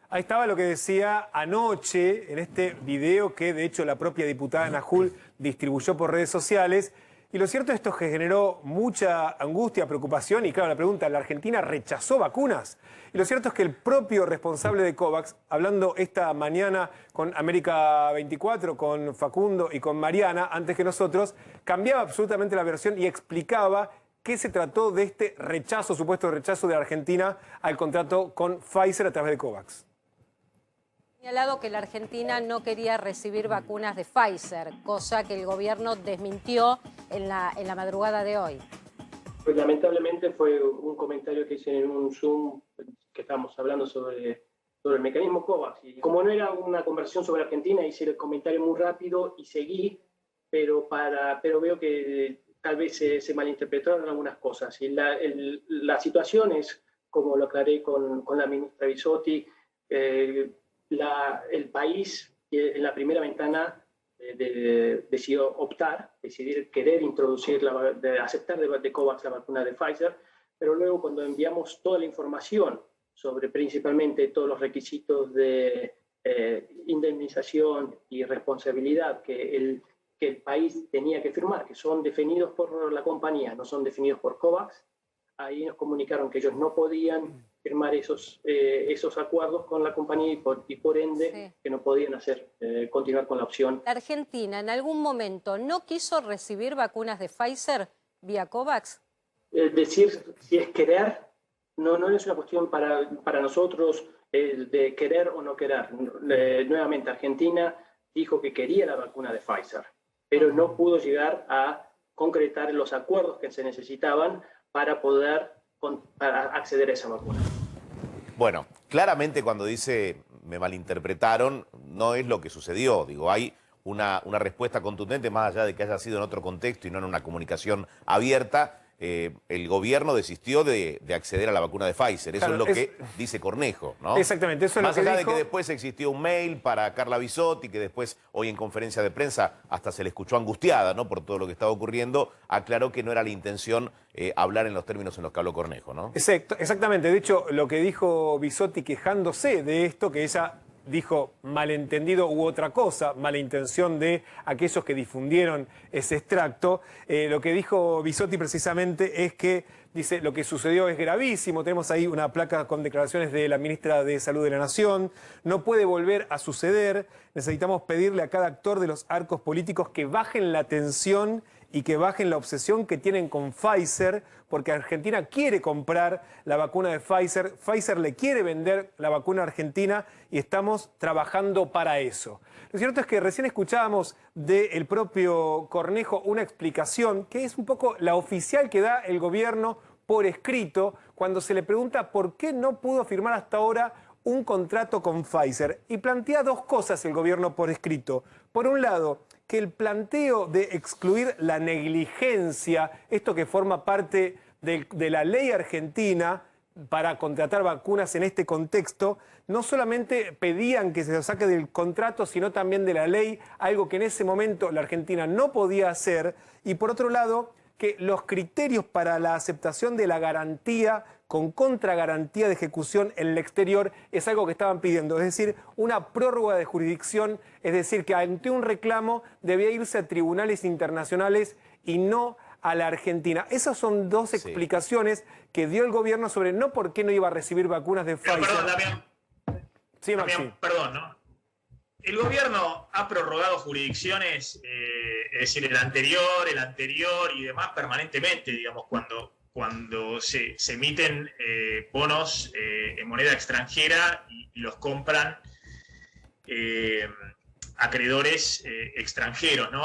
Ahí estaba lo que decía anoche en este video que de hecho la propia diputada Najul distribuyó por redes sociales. Y lo cierto es esto que generó mucha angustia, preocupación y claro, la pregunta, ¿la Argentina rechazó vacunas? Y lo cierto es que el propio responsable de COVAX, hablando esta mañana con América 24, con Facundo y con Mariana, antes que nosotros, cambiaba absolutamente la versión y explicaba qué se trató de este rechazo, supuesto rechazo de Argentina al contrato con Pfizer a través de COVAX. Señalado que la Argentina no quería recibir vacunas de Pfizer, cosa que el gobierno desmintió en la madrugada de hoy. Pues lamentablemente fue un comentario que hice en un Zoom que estábamos hablando sobre el mecanismo COVAX. Y como no era una conversación sobre Argentina, hice el comentario muy rápido y seguí, pero veo que tal vez se malinterpretaron algunas cosas. Y la situación es, como lo aclaré con la ministra Bisotti, el país en la primera ventana decidió querer introducir, aceptar de COVAX la vacuna de Pfizer, pero luego cuando enviamos toda la información sobre principalmente todos los requisitos de indemnización y responsabilidad que el país tenía que firmar, que son definidos por la compañía, no son definidos por COVAX, ahí nos comunicaron que ellos no podían firmar esos acuerdos con la compañía y por ende que no podían continuar con la opción. ¿La Argentina en algún momento no quiso recibir vacunas de Pfizer vía COVAX? Decir si es querer no es una cuestión para nosotros de querer o no querer. Nuevamente, Argentina dijo que quería la vacuna de Pfizer, pero no pudo llegar a concretar los acuerdos que se necesitaban para poder acceder a esa vacuna. Bueno, claramente cuando dice me malinterpretaron, no es lo que sucedió. Digo, hay una respuesta contundente, más allá de que haya sido en otro contexto y no en una comunicación abierta. El gobierno desistió de acceder a la vacuna de Pfizer. Eso es lo que dice Cornejo, ¿no? Exactamente, eso es lo que dijo. Más allá de que después existió un mail para Carla Bisotti, que después, hoy en conferencia de prensa, hasta se le escuchó angustiada, ¿no?, por todo lo que estaba ocurriendo, aclaró que no era la intención hablar en los términos en los que habló Cornejo, ¿no? Exactamente, de hecho, lo que dijo Bisotti quejándose de esto, que ella dijo malentendido u otra cosa, mala intención de aquellos que difundieron ese extracto. Lo que dijo Bisotti precisamente es que, dice, lo que sucedió es gravísimo, tenemos ahí una placa con declaraciones de la ministra de Salud de la Nación, no puede volver a suceder, necesitamos pedirle a cada actor de los arcos políticos que bajen la tensión y que bajen la obsesión que tienen con Pfizer, porque Argentina quiere comprar la vacuna de Pfizer, Pfizer le quiere vender la vacuna a Argentina y estamos trabajando para eso. Lo cierto es que recién escuchábamos del propio Cornejo una explicación que es un poco la oficial que da el gobierno por escrito cuando se le pregunta por qué no pudo firmar hasta ahora un contrato con Pfizer. Y plantea dos cosas el gobierno por escrito. Por un lado, que el planteo de excluir la negligencia, esto que forma parte de la ley argentina para contratar vacunas en este contexto, no solamente pedían que se lo saque del contrato, sino también de la ley, algo que en ese momento la Argentina no podía hacer, y por otro lado, que los criterios para la aceptación de la garantía con contragarantía de ejecución en el exterior es algo que estaban pidiendo, es decir, una prórroga de jurisdicción, es decir, que ante un reclamo debía irse a tribunales internacionales y no a la Argentina. Esas son dos explicaciones que dio el gobierno sobre no por qué no iba a recibir vacunas de Pfizer. Perdón, Damián. Sí, Maxi. Damián, perdón, ¿no? El gobierno ha prorrogado jurisdicciones, es decir, el anterior y demás permanentemente, digamos, cuando se emiten bonos en moneda extranjera y los compran acreedores extranjeros, ¿no?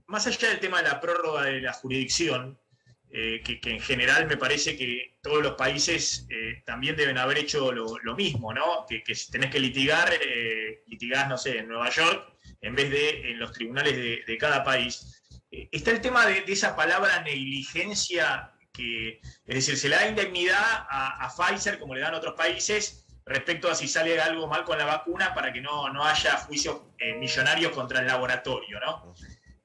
Más allá del tema de la prórroga de la jurisdicción, que en general me parece que todos los países también deben haber hecho lo mismo, ¿no? Que si tenés que litigás, no sé, en Nueva York, en vez de en los tribunales de cada país. Está el tema de esa palabra negligencia, es decir, se le da indemnidad a Pfizer, como le dan a otros países, respecto a si sale algo mal con la vacuna para que no haya juicios millonarios contra el laboratorio, ¿no?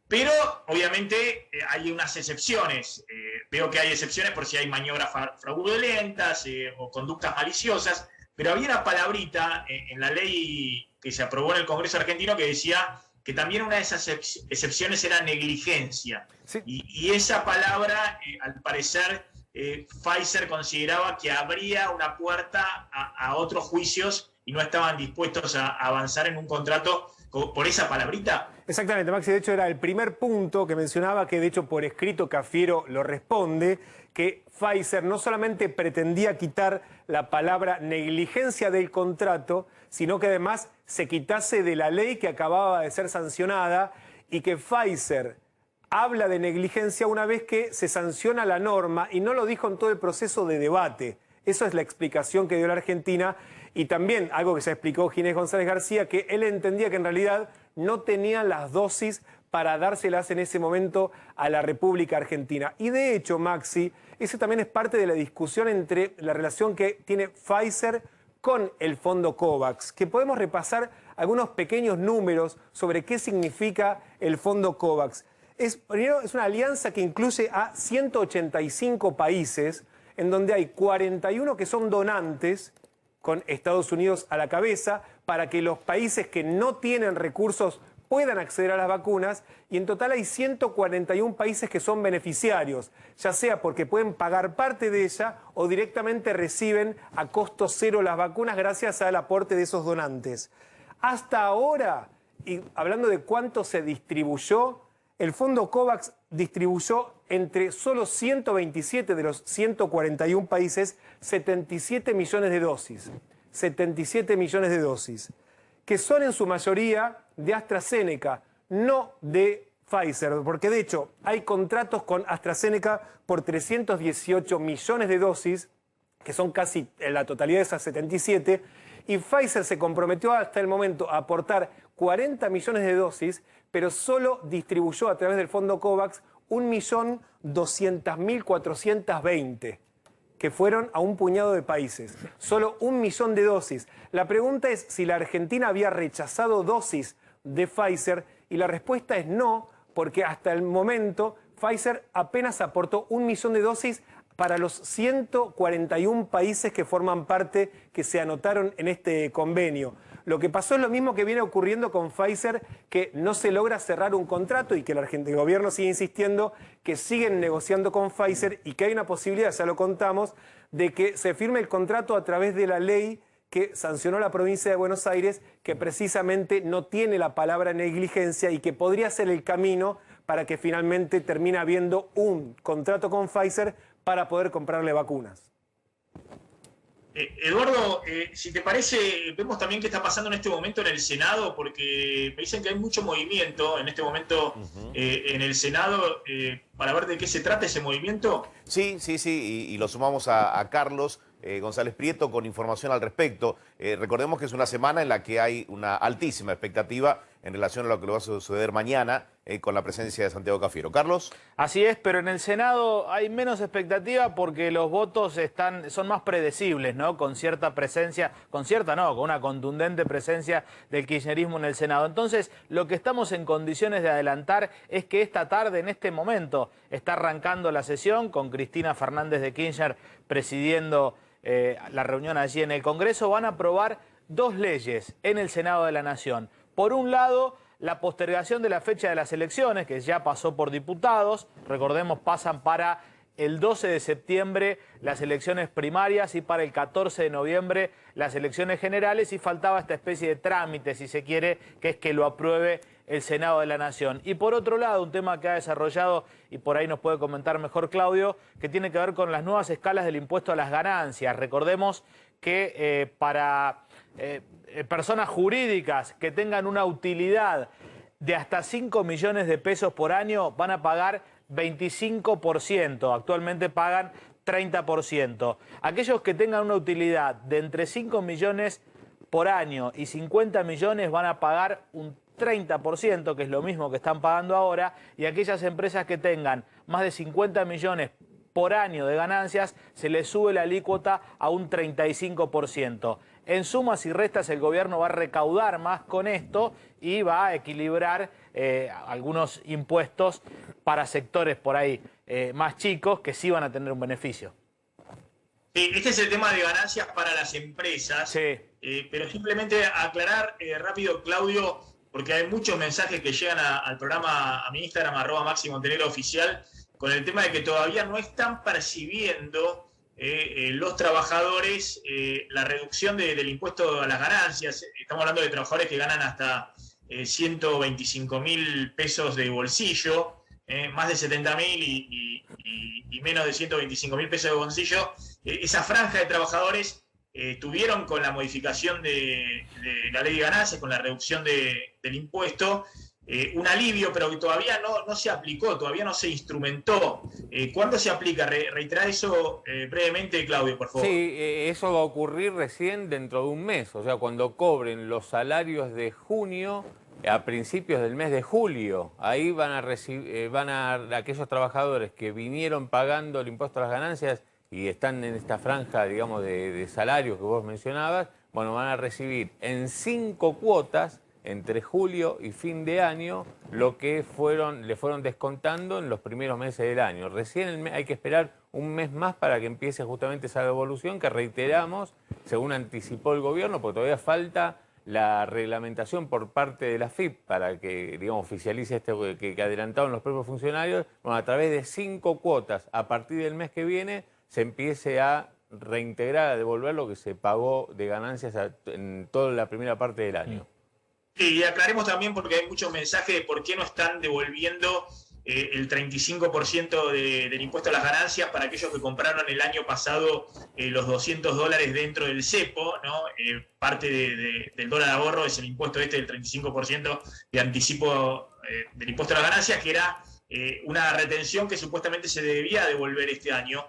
Pero, obviamente, hay unas excepciones. Veo que hay excepciones por si hay maniobras fraudulentas o conductas maliciosas, pero había una palabrita en la ley que se aprobó en el Congreso argentino que decía que también una de esas excepciones era negligencia. Sí. Y esa palabra, al parecer, Pfizer consideraba que abría una puerta a otros juicios y no estaban dispuestos a avanzar en un contrato por esa palabrita. Exactamente, Maxi. De hecho, era el primer punto que mencionaba, que de hecho por escrito Cafiero lo responde, que Pfizer no solamente pretendía quitar la palabra negligencia del contrato, sino que además se quitase de la ley que acababa de ser sancionada, y que Pfizer habla de negligencia una vez que se sanciona la norma, y no lo dijo en todo el proceso de debate. Esa es la explicación que dio la Argentina, y también algo que se explicó Ginés González García, que él entendía que en realidad no tenían las dosis para dárselas en ese momento a la República Argentina. Y de hecho, Maxi, ese también es parte de la discusión entre la relación que tiene Pfizer con el fondo COVAX, que podemos repasar algunos pequeños números sobre qué significa el fondo COVAX. Primero, es una alianza que incluye a 185 países, en donde hay 41 que son donantes, con Estados Unidos a la cabeza, para que los países que no tienen recursos puedan acceder a las vacunas, y en total hay 141 países que son beneficiarios, ya sea porque pueden pagar parte de ella o directamente reciben a costo cero las vacunas gracias al aporte de esos donantes. Hasta ahora, y hablando de cuánto se distribuyó, el fondo COVAX distribuyó entre solo 127 de los 141 países 77 millones de dosis. 77 millones de dosis, que son en su mayoría de AstraZeneca, no de Pfizer, porque de hecho hay contratos con AstraZeneca por 318 millones de dosis, que son casi la totalidad de esas 77, y Pfizer se comprometió hasta el momento a aportar 40 millones de dosis, pero solo distribuyó a través del fondo COVAX 1.200.420, que fueron a un puñado de países. Solo 1 millón de dosis. La pregunta es si la Argentina había rechazado dosis de Pfizer, y la respuesta es no, porque hasta el momento Pfizer apenas aportó 1 millón de dosis para los 141 países que forman parte, que se anotaron en este convenio. Lo que pasó es lo mismo que viene ocurriendo con Pfizer, que no se logra cerrar un contrato y que el gobierno sigue insistiendo que siguen negociando con Pfizer y que hay una posibilidad, ya lo contamos, de que se firme el contrato a través de la ley que sancionó la provincia de Buenos Aires, que precisamente no tiene la palabra negligencia y que podría ser el camino para que finalmente termine habiendo un contrato con Pfizer para poder comprarle vacunas. Eduardo, si te parece, vemos también qué está pasando en este momento en el Senado, porque me dicen que hay mucho movimiento en este momento en el Senado, para ver de qué se trata ese movimiento. Sí, y lo sumamos a Carlos González Prieto con información al respecto. Recordemos que es una semana en la que hay una altísima expectativa en relación a lo que va a suceder mañana con la presencia de Santiago Cafiero. Carlos. Así es, pero en el Senado hay menos expectativa porque los votos son más predecibles, ¿no? Con cierta presencia, con una contundente presencia del kirchnerismo en el Senado. Entonces, lo que estamos en condiciones de adelantar es que esta tarde, en este momento, está arrancando la sesión con Cristina Fernández de Kirchner presidiendo la reunión allí en el Congreso. Van a aprobar 2 leyes en el Senado de la Nación. Por un lado, la postergación de la fecha de las elecciones, que ya pasó por diputados. Recordemos, pasan para el 12 de septiembre las elecciones primarias y para el 14 de noviembre las elecciones generales, y faltaba esta especie de trámite, si se quiere, que es que lo apruebe el Senado de la Nación. Y por otro lado, un tema que ha desarrollado, y por ahí nos puede comentar mejor Claudio, que tiene que ver con las nuevas escalas del impuesto a las ganancias. Recordemos que para personas jurídicas que tengan una utilidad de hasta 5 millones de pesos por año van a pagar 25%, actualmente pagan 30%. Aquellos que tengan una utilidad de entre 5 millones por año y 50 millones van a pagar un 30%, que es lo mismo que están pagando ahora, y aquellas empresas que tengan más de 50 millones por año de ganancias, se le sube la alícuota a un 35%. En sumas y restas, el gobierno va a recaudar más con esto y va a equilibrar algunos impuestos para sectores por ahí más chicos que sí van a tener un beneficio. Sí, este es el tema de ganancias para las empresas. Sí. Pero simplemente aclarar rápido, Claudio, porque hay muchos mensajes que llegan al programa, a mi Instagram, @MaxiMontenegroOficial, con el tema de que todavía no están percibiendo los trabajadores la reducción del impuesto a las ganancias. Estamos hablando de trabajadores que ganan hasta 125.000 pesos de bolsillo, más de 70.000 y menos de 125.000 pesos de bolsillo. Esa franja de trabajadores tuvieron con la modificación de la ley de ganancias, con la reducción del impuesto, un alivio, pero que todavía no se aplicó, todavía no se instrumentó. ¿Cuándo se aplica? Reiterá eso brevemente, Claudio, por favor. Sí, eso va a ocurrir recién dentro de un mes, o sea, cuando cobren los salarios de junio a principios del mes de julio. Ahí van a recibir, aquellos trabajadores que vinieron pagando el impuesto a las ganancias y están en esta franja, digamos, de salarios que vos mencionabas, bueno, van a recibir en 5 cuotas entre julio y fin de año lo que le fueron descontando en los primeros meses del año. Recién hay que esperar un mes más para que empiece justamente esa devolución que reiteramos, según anticipó el gobierno, porque todavía falta la reglamentación por parte de la AFIP para que, digamos, oficialice esto que adelantaron los propios funcionarios. Bueno, a través de 5 cuotas a partir del mes que viene se empiece a reintegrar, a devolver lo que se pagó de ganancias en toda la primera parte del año. Sí, y aclaremos también, porque hay muchos mensajes de por qué no están devolviendo el 35% del impuesto a las ganancias para aquellos que compraron el año pasado los $200 dentro del cepo, ¿no? Parte del dólar ahorro es el impuesto del 35% de anticipo del impuesto a las ganancias, que era una retención que supuestamente se debía devolver este año,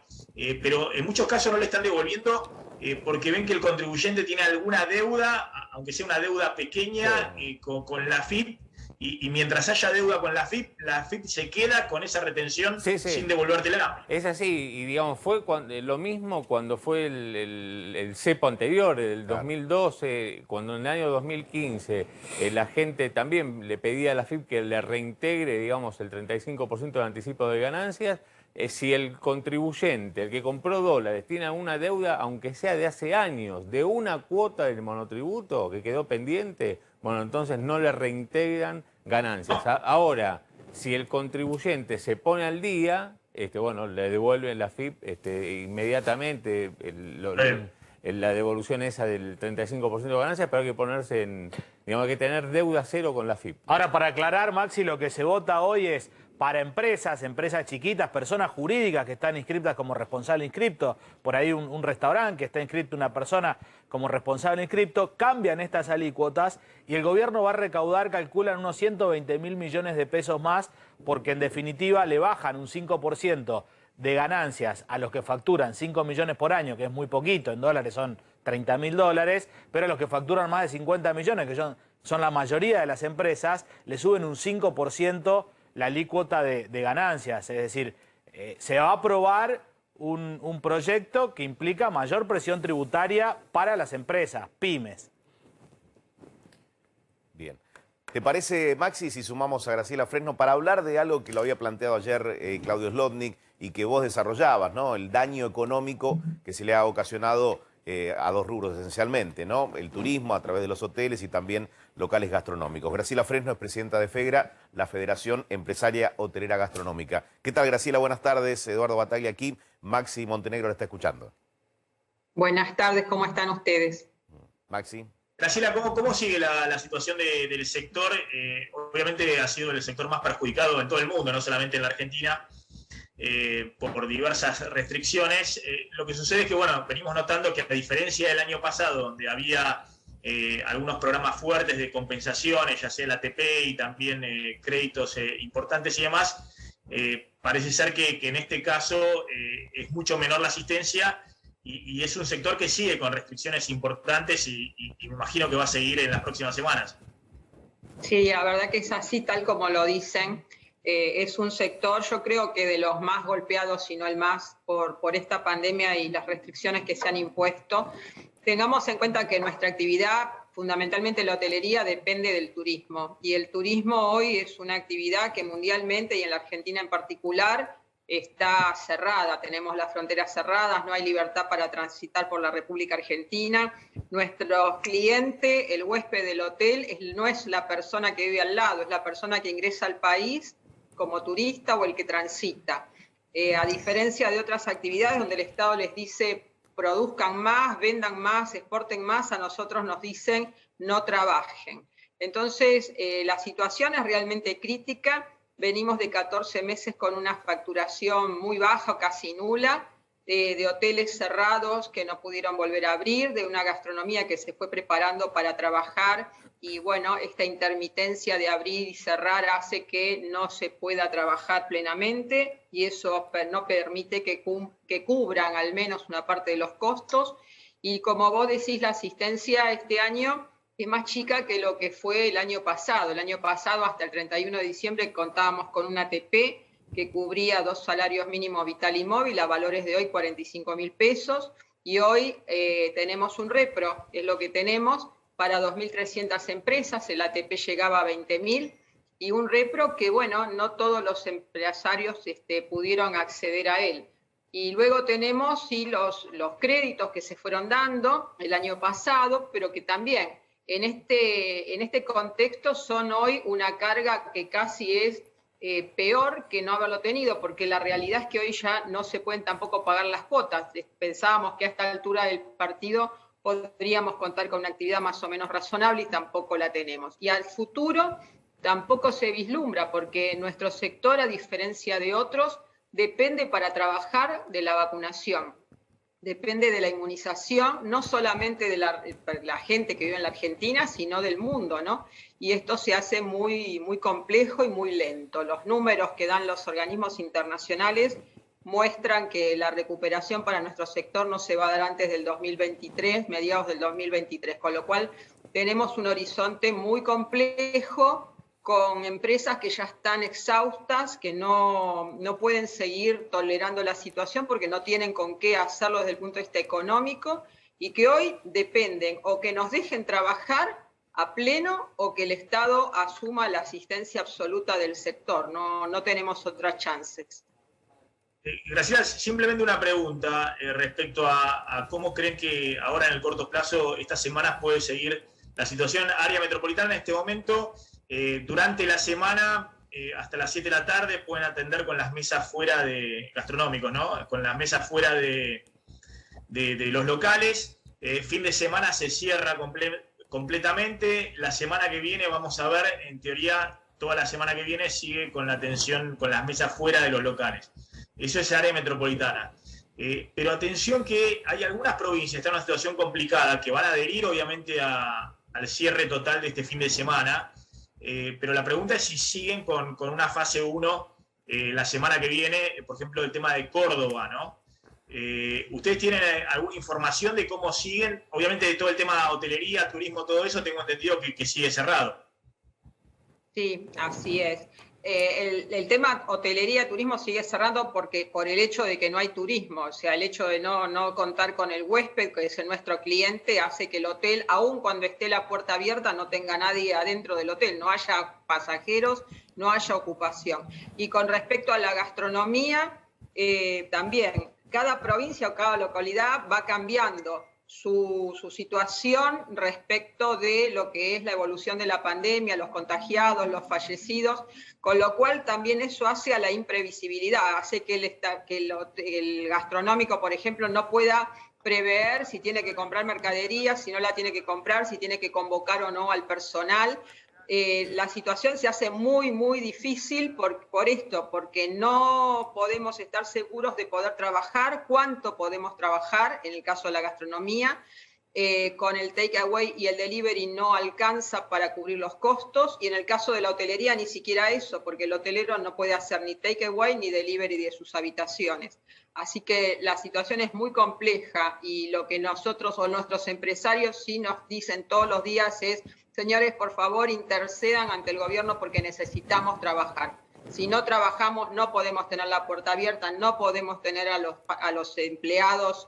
pero en muchos casos no le están devolviendo porque ven que el contribuyente tiene alguna deuda, aunque sea una deuda pequeña, con la AFIP, y mientras haya deuda con la AFIP se queda con esa retención sin devolvértela. Es así, y digamos, fue lo mismo cuando fue el cepo anterior, el 2012, cuando en el año 2015 la gente también le pedía a la AFIP que le reintegre, digamos, el 35% del anticipo de ganancias. Si el contribuyente, el que compró dólares, tiene una deuda, aunque sea de hace años, de una cuota del monotributo que quedó pendiente, bueno, entonces no le reintegran ganancias. Ahora, si el contribuyente se pone al día, bueno, le devuelven la AFIP inmediatamente la devolución esa del 35% de ganancias, pero hay que ponerse digamos, hay que tener deuda cero con la AFIP. Ahora, para aclarar, Maxi, lo que se vota hoy es para empresas chiquitas, personas jurídicas que están inscritas como responsable inscripto, por ahí un restaurante que está inscrito una persona como responsable inscripto, cambian estas alícuotas y el gobierno va a recaudar, calculan, unos 120.000 millones de pesos más, porque en definitiva le bajan un 5% de ganancias a los que facturan 5 millones por año, que es muy poquito, en dólares son $30.000, pero a los que facturan más de 50 millones, que son la mayoría de las empresas, le suben un 5% la alícuota de ganancias. Es decir, se va a aprobar un proyecto que implica mayor presión tributaria para las empresas, pymes. Bien. ¿Te parece, Maxi, si sumamos a Graciela Fresno para hablar de algo que lo había planteado ayer Claudio Zlotnik y que vos desarrollabas, ¿no? El daño económico que se le ha ocasionado a dos rubros esencialmente, ¿no? El turismo a través de los hoteles y también locales gastronómicos. Graciela Fresno es presidenta de FEGRA, la Federación Empresaria Hotelera Gastronómica. ¿Qué tal, Graciela? Buenas tardes. Eduardo Bataglia aquí. Maxi Montenegro la está escuchando. Buenas tardes, ¿cómo están ustedes? Maxi. Graciela, ¿cómo sigue la situación del sector? Obviamente ha sido el sector más perjudicado en todo el mundo, no solamente en la Argentina, por diversas restricciones. Lo que sucede es que, bueno, venimos notando que a diferencia del año pasado, donde había algunos programas fuertes de compensaciones, ya sea el ATP y también créditos importantes y demás, parece ser que en este caso es mucho menor la asistencia y es un sector que sigue con restricciones importantes y me imagino que va a seguir en las próximas semanas. Sí, la verdad que es así, tal como lo dicen. Es un sector, yo creo que de los más golpeados, si no el más, por esta pandemia y las restricciones que se han impuesto. Tengamos en cuenta que nuestra actividad, fundamentalmente la hotelería, depende del turismo. Y el turismo hoy es una actividad que mundialmente y en la Argentina en particular está cerrada. Tenemos las fronteras cerradas, no hay libertad para transitar por la República Argentina. Nuestro cliente, el huésped del hotel, no es la persona que vive al lado, es la persona que ingresa al país como turista o el que transita. A diferencia de otras actividades donde el Estado les dice produzcan más, vendan más, exporten más, a nosotros nos dicen no trabajen. Entonces, la situación es realmente crítica. Venimos de 14 meses con una facturación muy baja, casi nula, de hoteles cerrados que no pudieron volver a abrir, de una gastronomía que se fue preparando para trabajar y bueno, esta intermitencia de abrir y cerrar hace que no se pueda trabajar plenamente y eso no permite que cubran al menos una parte de los costos. Y como vos decís, la asistencia este año es más chica que lo que fue el año pasado. El año pasado, hasta el 31 de diciembre, contábamos con una ATP que cubría 2 salarios mínimos vital y móvil, a valores de hoy 45.000 pesos, y hoy tenemos un repro, es lo que tenemos, para 2.300 empresas, el ATP llegaba a 20.000, y un repro que, bueno, no todos los empresarios pudieron acceder a él. Y luego tenemos sí, los créditos que se fueron dando el año pasado, pero que también en este contexto son hoy una carga que casi es peor que no haberlo tenido, porque la realidad es que hoy ya no se pueden tampoco pagar las cuotas. Pensábamos que a esta altura del partido podríamos contar con una actividad más o menos razonable y tampoco la tenemos. Y al futuro tampoco se vislumbra, porque nuestro sector, a diferencia de otros, depende para trabajar de la vacunación. Depende de la inmunización, no solamente de la gente que vive en la Argentina, sino del mundo, ¿no? Y esto se hace muy, muy complejo y muy lento. Los números que dan los organismos internacionales muestran que la recuperación para nuestro sector no se va a dar antes del 2023, mediados del 2023, con lo cual tenemos un horizonte muy complejo, con empresas que ya están exhaustas, que no pueden seguir tolerando la situación porque no tienen con qué hacerlo desde el punto de vista económico y que hoy dependen o que nos dejen trabajar a pleno o que el Estado asuma la asistencia absoluta del sector. No tenemos otras chances. Gracias. Simplemente una pregunta respecto a cómo creen que ahora en el corto plazo, estas semanas, puede seguir la situación área metropolitana en este momento. Durante la semana, hasta las 7 de la tarde, pueden atender con las mesas fuera de gastronómicos, ¿no? Con las mesas fuera de los locales. Fin de semana se cierra completamente. La semana que viene, vamos a ver, en teoría, toda la semana que viene sigue con la atención con las mesas fuera de los locales. Eso es área metropolitana. Pero atención que hay algunas provincias que están en una situación complicada, que van a adherir, obviamente, al cierre total de este fin de semana. Pero la pregunta es si siguen con una fase 1 la semana que viene, por ejemplo, el tema de Córdoba, ¿no? ¿Ustedes tienen alguna información de cómo siguen? Obviamente de todo el tema de hotelería, turismo, todo eso, tengo entendido que sigue cerrado. Sí, así es. El tema hotelería, turismo sigue cerrado por el hecho de que no hay turismo, o sea, el hecho de no contar con el huésped, que es nuestro cliente, hace que el hotel, aun cuando esté la puerta abierta, no tenga nadie adentro del hotel, no haya pasajeros, no haya ocupación. Y con respecto a la gastronomía, también cada provincia o cada localidad va cambiando su situación respecto de lo que es la evolución de la pandemia, los contagiados, los fallecidos, con lo cual también eso hace a la imprevisibilidad, hace que el gastronómico, por ejemplo, no pueda prever si tiene que comprar mercadería, si no la tiene que comprar, si tiene que convocar o no al personal. La situación se hace muy, muy difícil por esto, porque no podemos estar seguros de poder trabajar, cuánto podemos trabajar, en el caso de la gastronomía, con el takeaway y el delivery no alcanza para cubrir los costos, y en el caso de la hotelería ni siquiera eso, porque el hotelero no puede hacer ni takeaway ni delivery de sus habitaciones. Así que la situación es muy compleja y lo que nosotros o nuestros empresarios sí nos dicen todos los días es: señores, por favor, intercedan ante el gobierno porque necesitamos trabajar. Si no trabajamos, no podemos tener la puerta abierta, no podemos tener a los empleados,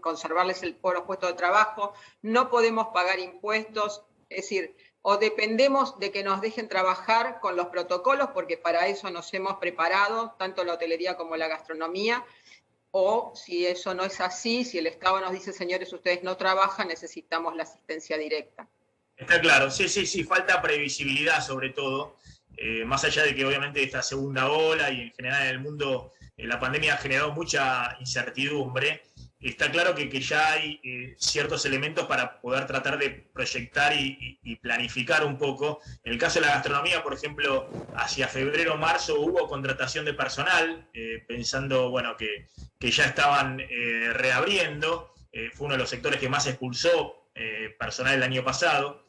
conservarles los puestos de trabajo, no podemos pagar impuestos, es decir, o dependemos de que nos dejen trabajar con los protocolos, porque para eso nos hemos preparado, tanto la hotelería como la gastronomía, o si eso no es así, si el Estado nos dice, señores, ustedes no trabajan, necesitamos la asistencia directa. Está claro, sí, falta previsibilidad sobre todo, más allá de que obviamente esta segunda ola y en general en el mundo la pandemia ha generado mucha incertidumbre. Está claro que ya hay ciertos elementos para poder tratar de proyectar y planificar un poco. En el caso de la gastronomía, por ejemplo, hacia febrero o marzo hubo contratación de personal, pensando bueno, que ya estaban reabriendo. Fue uno de los sectores que más expulsó personal el año pasado,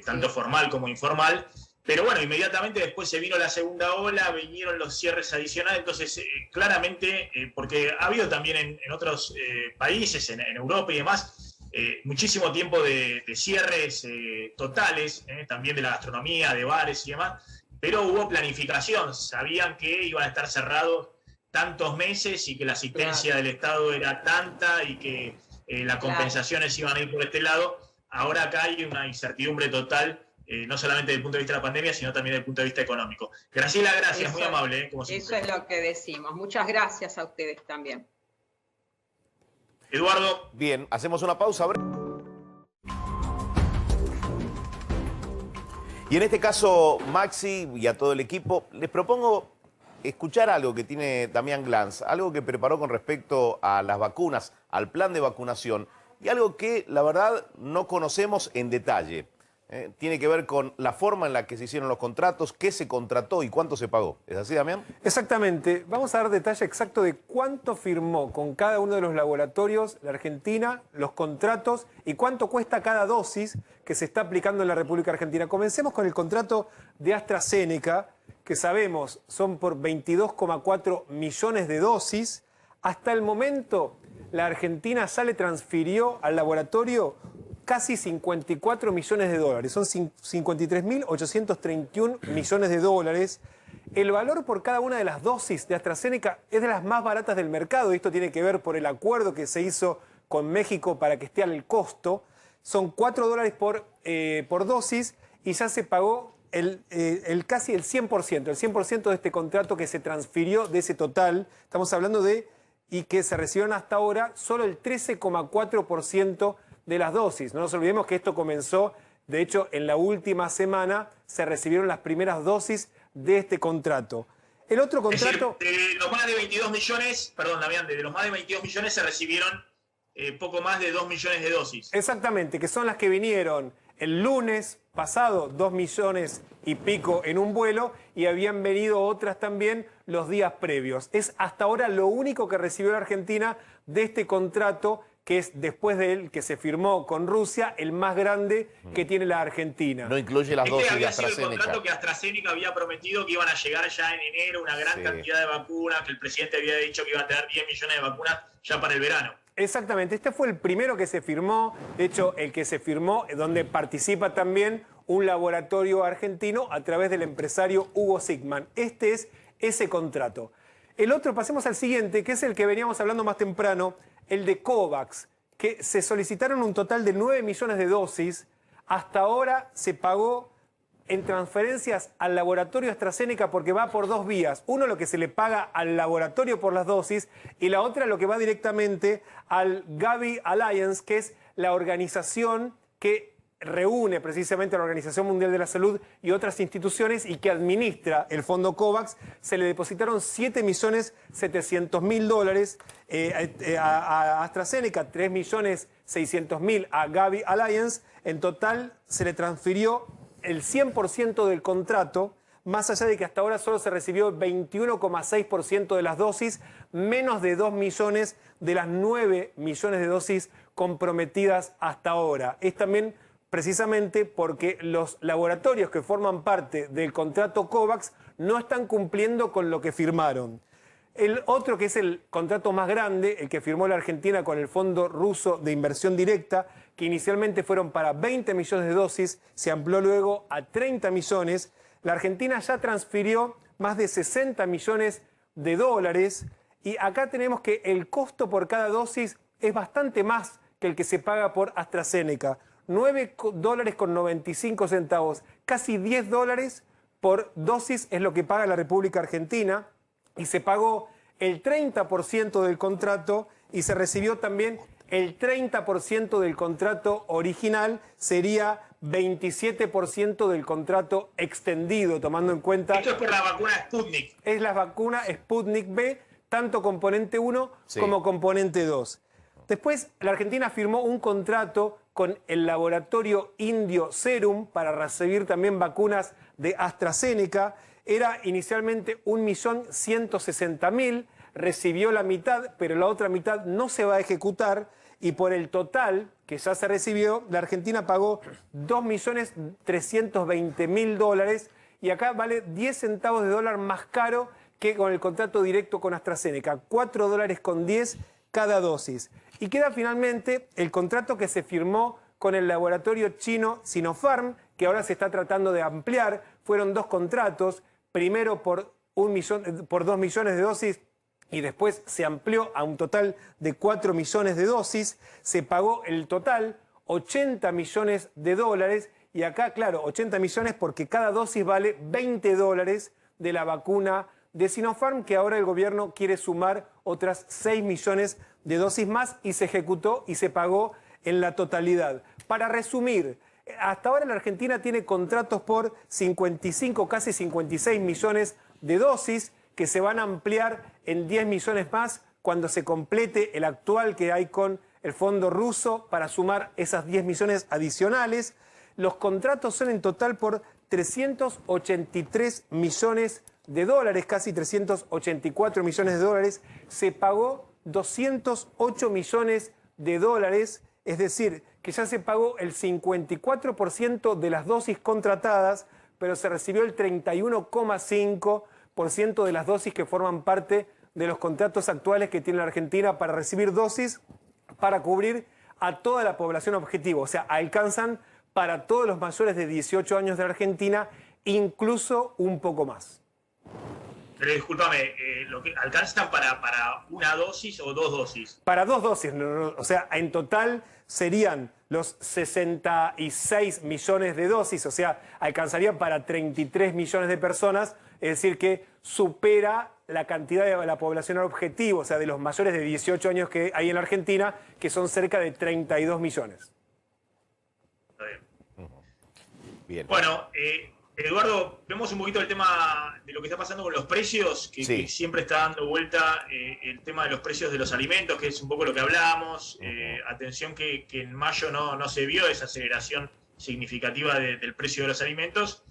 tanto formal como informal. Pero bueno, inmediatamente después se vino la segunda ola, vinieron los cierres adicionales, entonces claramente, porque ha habido también en otros países, en Europa y demás, muchísimo tiempo de cierres totales, también de la gastronomía, de bares y demás, pero hubo planificación, sabían que iban a estar cerrados tantos meses y que la asistencia del Estado era tanta y que las compensaciones iban a ir por este lado. Ahora acá hay una incertidumbre total, no solamente desde el punto de vista de la pandemia, sino también desde el punto de vista económico. Graciela, gracias, muy amable. Como siempre. Eso es lo que decimos. Muchas gracias a ustedes también. Eduardo. Bien, hacemos una pausa. Y en este caso, Maxi y a todo el equipo, les propongo escuchar algo que tiene Damián Glanz, algo que preparó con respecto a las vacunas, al plan de vacunación, y algo que, la verdad, no conocemos en detalle. Tiene que ver con la forma en la que se hicieron los contratos, qué se contrató y cuánto se pagó. ¿Es así, Damián? Exactamente. Vamos a dar detalle exacto de cuánto firmó con cada uno de los laboratorios la Argentina, los contratos y cuánto cuesta cada dosis que se está aplicando en la República Argentina. Comencemos con el contrato de AstraZeneca, que sabemos son por 22,4 millones de dosis. Hasta el momento, la Argentina ya le transfirió al laboratorio casi 54 millones de dólares, son 53.831 millones de dólares. El valor por cada una de las dosis de AstraZeneca es de las más baratas del mercado, y esto tiene que ver por el acuerdo que se hizo con México para que esté al costo. Son $4 por dosis y ya se pagó casi el 100% de este contrato que se transfirió de ese total. Estamos hablando y que se recibieron hasta ahora solo el 13,4% de las dosis. No nos olvidemos que esto comenzó, de hecho, en la última semana se recibieron las primeras dosis de este contrato. El otro contrato... Es decir, de los más de 22 millones, perdón, Damián, de los más de 22 millones se recibieron poco más de 2 millones de dosis. Exactamente, que son las que vinieron el lunes pasado, 2 millones y pico en un vuelo, y habían venido otras también los días previos. Es hasta ahora lo único que recibió la Argentina de este contrato, que es, después del que se firmó con Rusia, el más grande que tiene la Argentina. No incluye las dosis de había sido AstraZeneca. el contrato que AstraZeneca había prometido que iban a llegar ya en enero, una gran cantidad de vacunas, que el presidente había dicho que iba a tener 10 millones de vacunas ya para el verano. Exactamente, este fue el primero que se firmó, de hecho el que se firmó, donde participa también un laboratorio argentino a través del empresario Hugo Sigman. Este es ese contrato. El otro, pasemos al siguiente, que es el que veníamos hablando más temprano, el de COVAX, que se solicitaron un total de 9 millones de dosis. Hasta ahora se pagó en transferencias al laboratorio AstraZeneca porque va por dos vías. Uno, lo que se le paga al laboratorio por las dosis, y la otra, lo que va directamente al Gavi Alliance, que es la organización que reúne precisamente a la Organización Mundial de la Salud y otras instituciones y que administra el fondo COVAX. Se le depositaron 7.700.000 dólares a AstraZeneca, 3.600.000 a Gavi Alliance. En total se le transfirió el 100% del contrato, más allá de que hasta ahora solo se recibió 21,6% de las dosis, menos de 2 millones de las 9 millones de dosis comprometidas hasta ahora. Es también precisamente porque los laboratorios que forman parte del contrato COVAX no están cumpliendo con lo que firmaron. El otro, que es el contrato más grande, el que firmó la Argentina con el Fondo Ruso de Inversión Directa, que inicialmente fueron para 20 millones de dosis, se amplió luego a 30 millones. la Argentina ya transfirió más de 60 millones de dólares y acá tenemos que el costo por cada dosis es bastante más que el que se paga por AstraZeneca. $9.95, casi $10 por dosis es lo que paga la República Argentina y se pagó el 30% del contrato y se recibió también el 30% del contrato original, sería 27% del contrato extendido, tomando en cuenta... Esto es por la vacuna Sputnik. Es la vacuna Sputnik B, tanto componente 1 como componente 2. Después, la Argentina firmó un contrato con el laboratorio indio Serum para recibir también vacunas de AstraZeneca. Era inicialmente 1.160.000, recibió la mitad, pero la otra mitad no se va a ejecutar y por el total que ya se recibió, la Argentina pagó $2.320.000 y acá vale 10 centavos de dólar más caro que con el contrato directo con AstraZeneca, $4.10 cada dosis. Y queda finalmente el contrato que se firmó con el laboratorio chino Sinopharm, que ahora se está tratando de ampliar. Fueron 2 contratos, primero por 2 millones de dosis y después se amplió a un total de 4 millones de dosis. Se pagó el total, 80 millones de dólares. Y acá, claro, 80 millones porque cada dosis vale $20 de la vacuna de Sinopharm, que ahora el gobierno quiere sumar otras 6 millones de dosis más y se ejecutó y se pagó en la totalidad. Para resumir, hasta ahora la Argentina tiene contratos por 55, casi 56 millones de dosis que se van a ampliar en 10 millones más cuando se complete el actual que hay con el fondo ruso para sumar esas 10 millones adicionales. Los contratos son en total por 383 millones de dólares, casi 384 millones de dólares. Se pagó 208 millones de dólares, es decir, que ya se pagó el 54% de las dosis contratadas, pero se recibió el 31,5% de las dosis que forman parte de los contratos actuales que tiene la Argentina para recibir dosis para cubrir a toda la población objetivo. O sea, alcanzan para todos los mayores de 18 años de la Argentina, incluso un poco más. Pero discúlpame, ¿lo que alcanzan para una dosis o 2 dosis? Para 2 dosis, o sea, en total serían los 66 millones de dosis, o sea, alcanzarían para 33 millones de personas, es decir, que supera la cantidad de la población objetivo, o sea, de los mayores de 18 años que hay en la Argentina, que son cerca de 32 millones. Está bien. Bueno, Eduardo, vemos un poquito el tema de lo que está pasando con los precios, que siempre está dando vuelta el tema de los precios de los alimentos, que es un poco lo que hablábamos. Atención que en mayo no se vio esa aceleración significativa del precio de los alimentos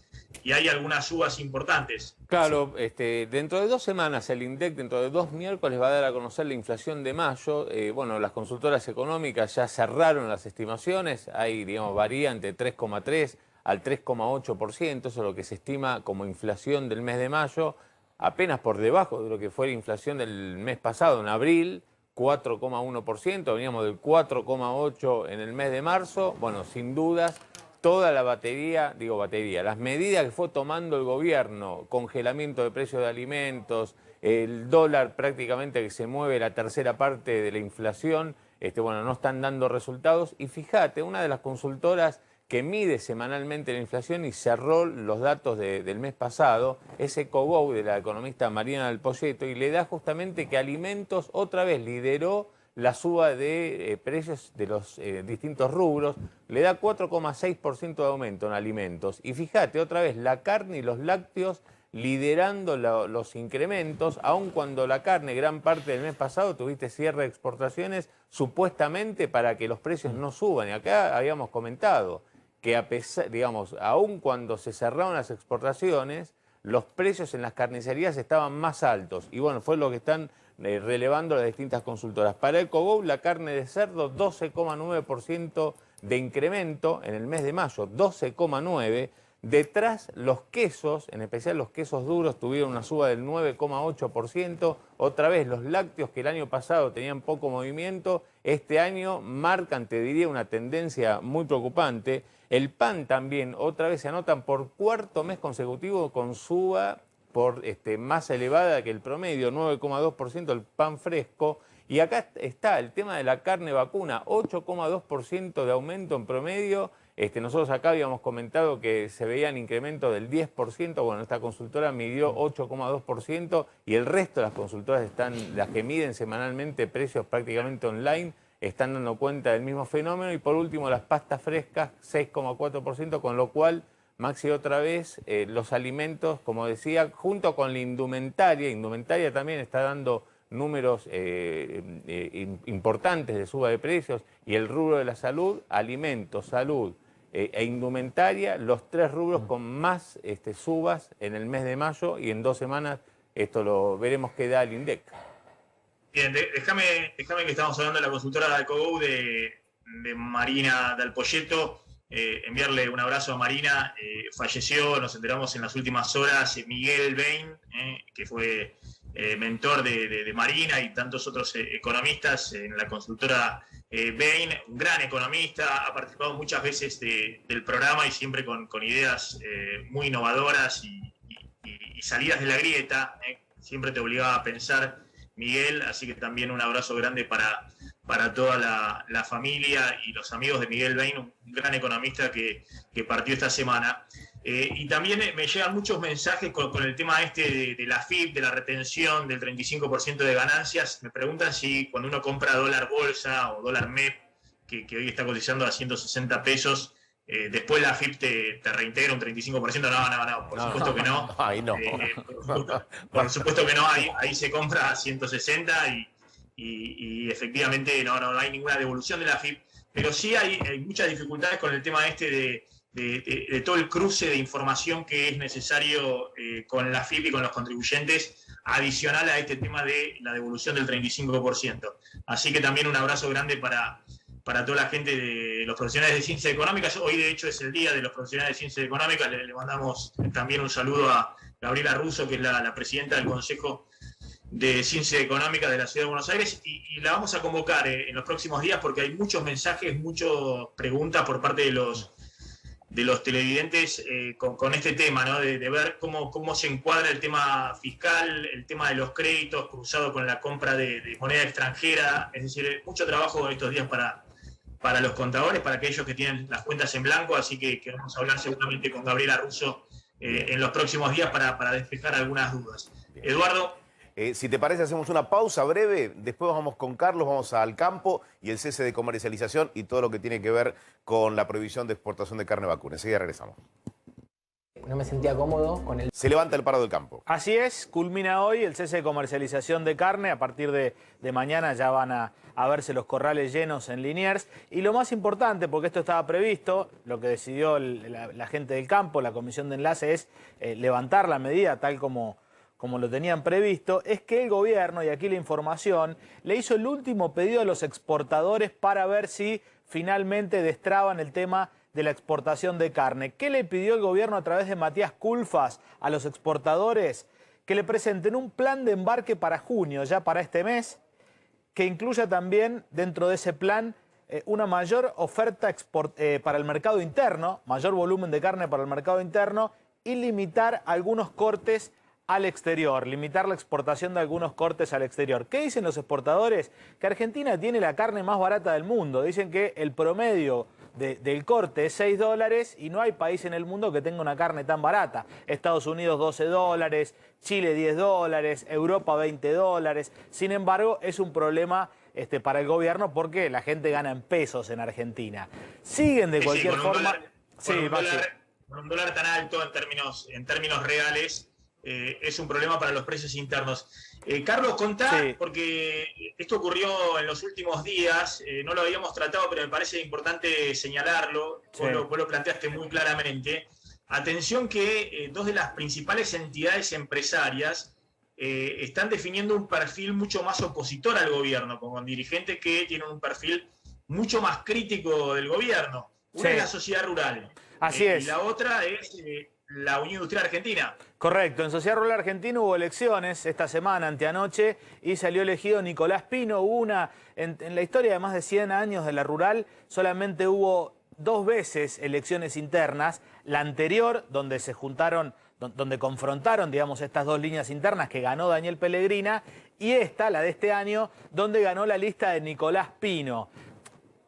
y hay algunas subas importantes. Claro, dentro de 2 semanas el INDEC, dentro de 2 miércoles, va a dar a conocer la inflación de mayo. Bueno, las consultoras económicas ya cerraron las estimaciones, hay, digamos, varía entre 3,3% al 3,8%, eso es lo que se estima como inflación del mes de mayo, apenas por debajo de lo que fue la inflación del mes pasado, en abril, 4,1%, veníamos del 4,8% en el mes de marzo. Bueno, sin dudas, toda la batería, las medidas que fue tomando el gobierno, congelamiento de precios de alimentos, el dólar prácticamente que se mueve la tercera parte de la inflación, bueno, no están dando resultados. Y fíjate, una de las consultoras que mide semanalmente la inflación y cerró los datos del mes pasado, es Ecogou, de la economista Mariana del Poyeto, y le da justamente que alimentos otra vez lideró la suba de precios de los distintos rubros, le da 4,6% de aumento en alimentos. Y fíjate, otra vez, la carne y los lácteos liderando los incrementos, aun cuando la carne, gran parte del mes pasado, tuviste cierre de exportaciones, supuestamente para que los precios no suban. Y acá habíamos comentado que a pesar, digamos, aun cuando se cerraron las exportaciones, los precios en las carnicerías estaban más altos. Y bueno, fue lo que están relevando las distintas consultoras. Para Ecogou, la carne de cerdo, 12,9% de incremento en el mes de mayo, 12,9%. Detrás, los quesos, en especial los quesos duros, tuvieron una suba del 9,8%. Otra vez, los lácteos, que el año pasado tenían poco movimiento, este año marcan, te diría, una tendencia muy preocupante. El pan también, otra vez se anotan por cuarto mes consecutivo con suba más elevada que el promedio, 9,2% el pan fresco. Y acá está el tema de la carne vacuna, 8,2% de aumento en promedio. Nosotros acá habíamos comentado que se veían incrementos del 10%, bueno, esta consultora midió 8,2% y el resto de las consultoras las que miden semanalmente precios prácticamente online, están dando cuenta del mismo fenómeno. Y por último, las pastas frescas, 6,4%, con lo cual, Maxi, otra vez, los alimentos, como decía, junto con la indumentaria también está dando números importantes de suba de precios, y el rubro de la salud, alimentos, salud e indumentaria, los tres rubros con más subas en el mes de mayo, y en 2 semanas esto lo veremos qué da el INDEC. Bien, déjame que estamos hablando de la consultora de Alcogou de Marina Dal Poyetto. Enviarle un abrazo a Marina. Falleció, nos enteramos en las últimas horas, Miguel Bain, que fue mentor de Marina y tantos otros economistas en la consultora Bain, un gran economista, ha participado muchas veces del programa y siempre con ideas muy innovadoras y salidas de la grieta. Siempre te obligaba a pensar, Miguel, así que también un abrazo grande para toda la familia y los amigos de Miguel Bain, un gran economista que partió esta semana. Y también me llegan muchos mensajes con el tema de la FIP, de la retención del 35% de ganancias. Me preguntan si cuando uno compra dólar bolsa o dólar MEP, que hoy está cotizando a 160 pesos, después la FIP te reintegra un 35%. No, por supuesto que no. Ahí no. Por supuesto que no, ahí se compra a 160 y efectivamente no hay ninguna devolución de la FIP. Pero sí hay muchas dificultades con el tema de todo el cruce de información que es necesario con la FIP y con los contribuyentes, adicional a este tema de la devolución del 35%. Así que también un abrazo grande para toda la gente de los profesionales de ciencias económicas. Hoy, de hecho, es el día de los profesionales de ciencias económicas. Le mandamos también un saludo a Gabriela Russo, que es la presidenta del Consejo de Ciencias Económicas de la Ciudad de Buenos Aires, y la vamos a convocar en los próximos días, porque hay muchos mensajes, muchas preguntas por parte de los televidentes con este tema, ¿no? De ver cómo se encuadra el tema fiscal, el tema de los créditos cruzado con la compra de moneda extranjera. Es decir, mucho trabajo estos días para los contadores, para aquellos que tienen las cuentas en blanco, así que vamos a hablar seguramente con Gabriela Russo en los próximos días para despejar algunas dudas. Eduardo. Si te parece, hacemos una pausa breve, después vamos con Carlos, vamos al campo y el cese de comercialización y todo lo que tiene que ver con la prohibición de exportación de carne vacuna. Enseguida regresamos. No me sentía cómodo con el... Se levanta el paro del campo. Así es, culmina hoy el cese de comercialización de carne. A partir de mañana ya van a verse los corrales llenos en Liniers. Y lo más importante, porque esto estaba previsto, lo que decidió la gente del campo, la comisión de enlace, es levantar la medida tal como lo tenían previsto, es que el gobierno, y aquí la información, le hizo el último pedido a los exportadores para ver si finalmente destraban el tema de la exportación de carne. ¿Qué le pidió el gobierno a través de Matías Culfas a los exportadores? Que le presenten un plan de embarque para junio, ya para este mes, que incluya también dentro de ese plan una mayor oferta para el mercado interno, mayor volumen de carne para el mercado interno, y limitar algunos cortes al exterior, limitar la exportación de algunos cortes al exterior. ¿Qué dicen los exportadores? Que Argentina tiene la carne más barata del mundo. Dicen que el promedio del corte es $6 y no hay país en el mundo que tenga una carne tan barata. Estados Unidos $12, Chile $10, Europa $20. Sin embargo, es un problema para el gobierno porque la gente gana en pesos en Argentina. Siguen de cualquier forma... Con un dólar tan alto en términos reales, es un problema para los precios internos. Carlos, contá, porque esto ocurrió en los últimos días, no lo habíamos tratado, pero me parece importante señalarlo, vos lo planteaste muy claramente. Atención que dos de las principales entidades empresarias están definiendo un perfil mucho más opositor al gobierno, con dirigentes que tienen un perfil mucho más crítico del gobierno. Una es la sociedad rural. Así es. Y la otra es la Unión Industrial Argentina. Correcto, en Sociedad Rural Argentina hubo elecciones esta semana, anteanoche, y salió elegido Nicolás Pino. En la historia de más de 100 años de la rural, solamente hubo 2 veces elecciones internas. La anterior, donde se juntaron, donde confrontaron, digamos, estas 2 líneas internas, que ganó Daniel Pellegrina, y esta, la de este año, donde ganó la lista de Nicolás Pino.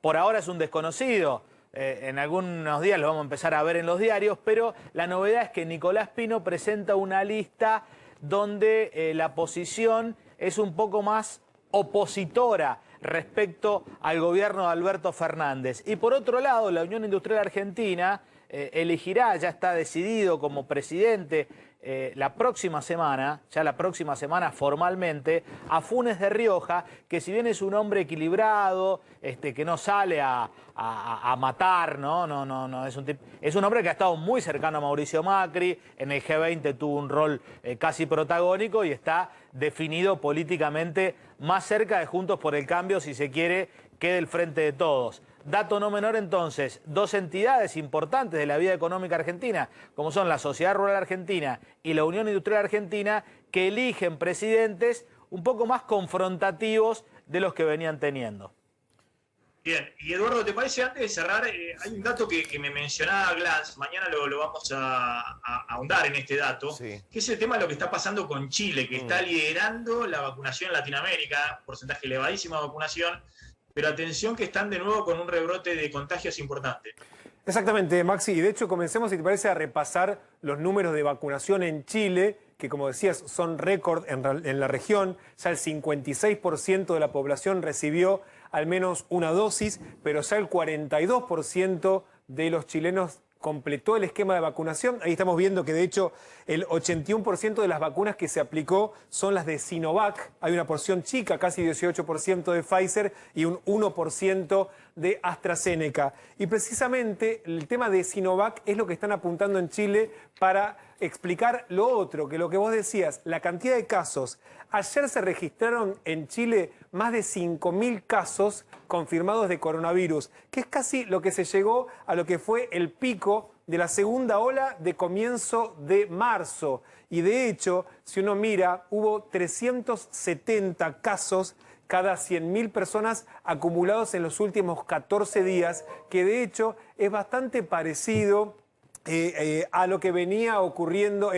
Por ahora es un desconocido. En algunos días lo vamos a empezar a ver en los diarios, pero la novedad es que Nicolás Pino presenta una lista donde la posición es un poco más opositora respecto al gobierno de Alberto Fernández. Y por otro lado, la Unión Industrial Argentina elegirá, ya está decidido como presidente la próxima semana formalmente, a Funes de Rioja, que si bien es un hombre equilibrado, que no sale a matar, no es un hombre que ha estado muy cercano a Mauricio Macri, en el G20 tuvo un rol casi protagónico y está definido políticamente más cerca de Juntos por el Cambio, si se quiere, que del Frente de Todos. Dato no menor entonces, 2 entidades importantes de la vida económica argentina, como son la Sociedad Rural Argentina y la Unión Industrial Argentina, que eligen presidentes un poco más confrontativos de los que venían teniendo. Bien, y Eduardo, ¿te parece, antes de cerrar, hay un dato que me mencionaba Glass, mañana lo vamos a ahondar en este dato, que es el tema de lo que está pasando con Chile, que está liderando la vacunación en Latinoamérica, porcentaje elevadísima de vacunación, pero atención que están de nuevo con un rebrote de contagios importante. Exactamente, Maxi, y de hecho comencemos, si te parece, a repasar los números de vacunación en Chile, que como decías son récord en la región. Ya el 56% de la población recibió al menos una dosis, pero ya el 42% de los chilenos completó el esquema de vacunación. Ahí estamos viendo que de hecho el 81% de las vacunas que se aplicó son las de Sinovac. Hay una porción chica, casi 18% de Pfizer y un 1% de AstraZeneca. Y precisamente el tema de Sinovac es lo que están apuntando en Chile para explicar lo otro, que lo que vos decías, la cantidad de casos. Ayer se registraron en Chile más de 5.000 casos confirmados de coronavirus, que es casi lo que se llegó a lo que fue el pico de la segunda ola de comienzo de marzo. Y de hecho, si uno mira, hubo 370 casos cada 100.000 personas acumulados en los últimos 14 días, que de hecho es bastante parecido a lo que venía ocurriendo,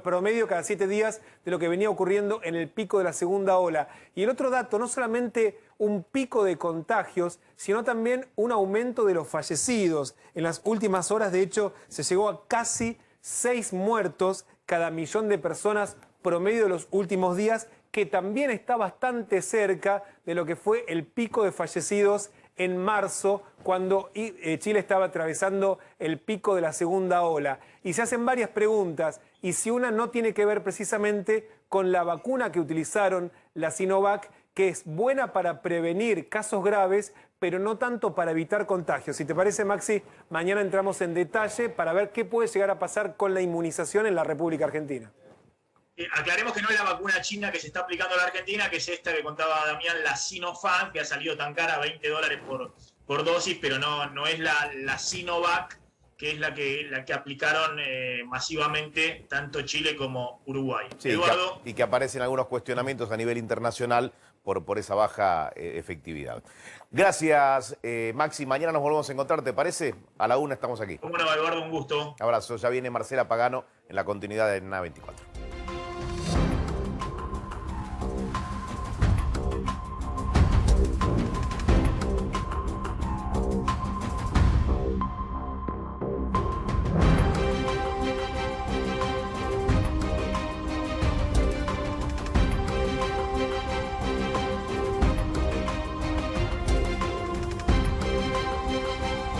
promedio cada 7 días de lo que venía ocurriendo en el pico de la segunda ola. Y el otro dato, no solamente un pico de contagios, sino también un aumento de los fallecidos. En las últimas horas, de hecho, se llegó a casi 6 muertos cada 1.000.000 de personas promedio de los últimos días, que también está bastante cerca de lo que fue el pico de fallecidos en marzo, cuando Chile estaba atravesando el pico de la segunda ola. Y se hacen varias preguntas, y si una no tiene que ver precisamente con la vacuna que utilizaron, la Sinovac, que es buena para prevenir casos graves, pero no tanto para evitar contagios. Si te parece, Maxi, mañana entramos en detalle para ver qué puede llegar a pasar con la inmunización en la República Argentina. Aclaremos que no es la vacuna china que se está aplicando en la Argentina, que es esta que contaba Damián, la Sinopharm, que ha salido tan cara, $20 por dosis, pero no es la Sinovac, que es la que aplicaron masivamente tanto Chile como Uruguay. Sí, Eduardo. y que aparecen algunos cuestionamientos a nivel internacional por esa baja efectividad. Gracias, Maxi. Mañana nos volvemos a encontrar, ¿te parece? A la 1 estamos aquí. Bueno, Eduardo, un gusto. Abrazo. Ya viene Marcela Pagano en la continuidad de NA24.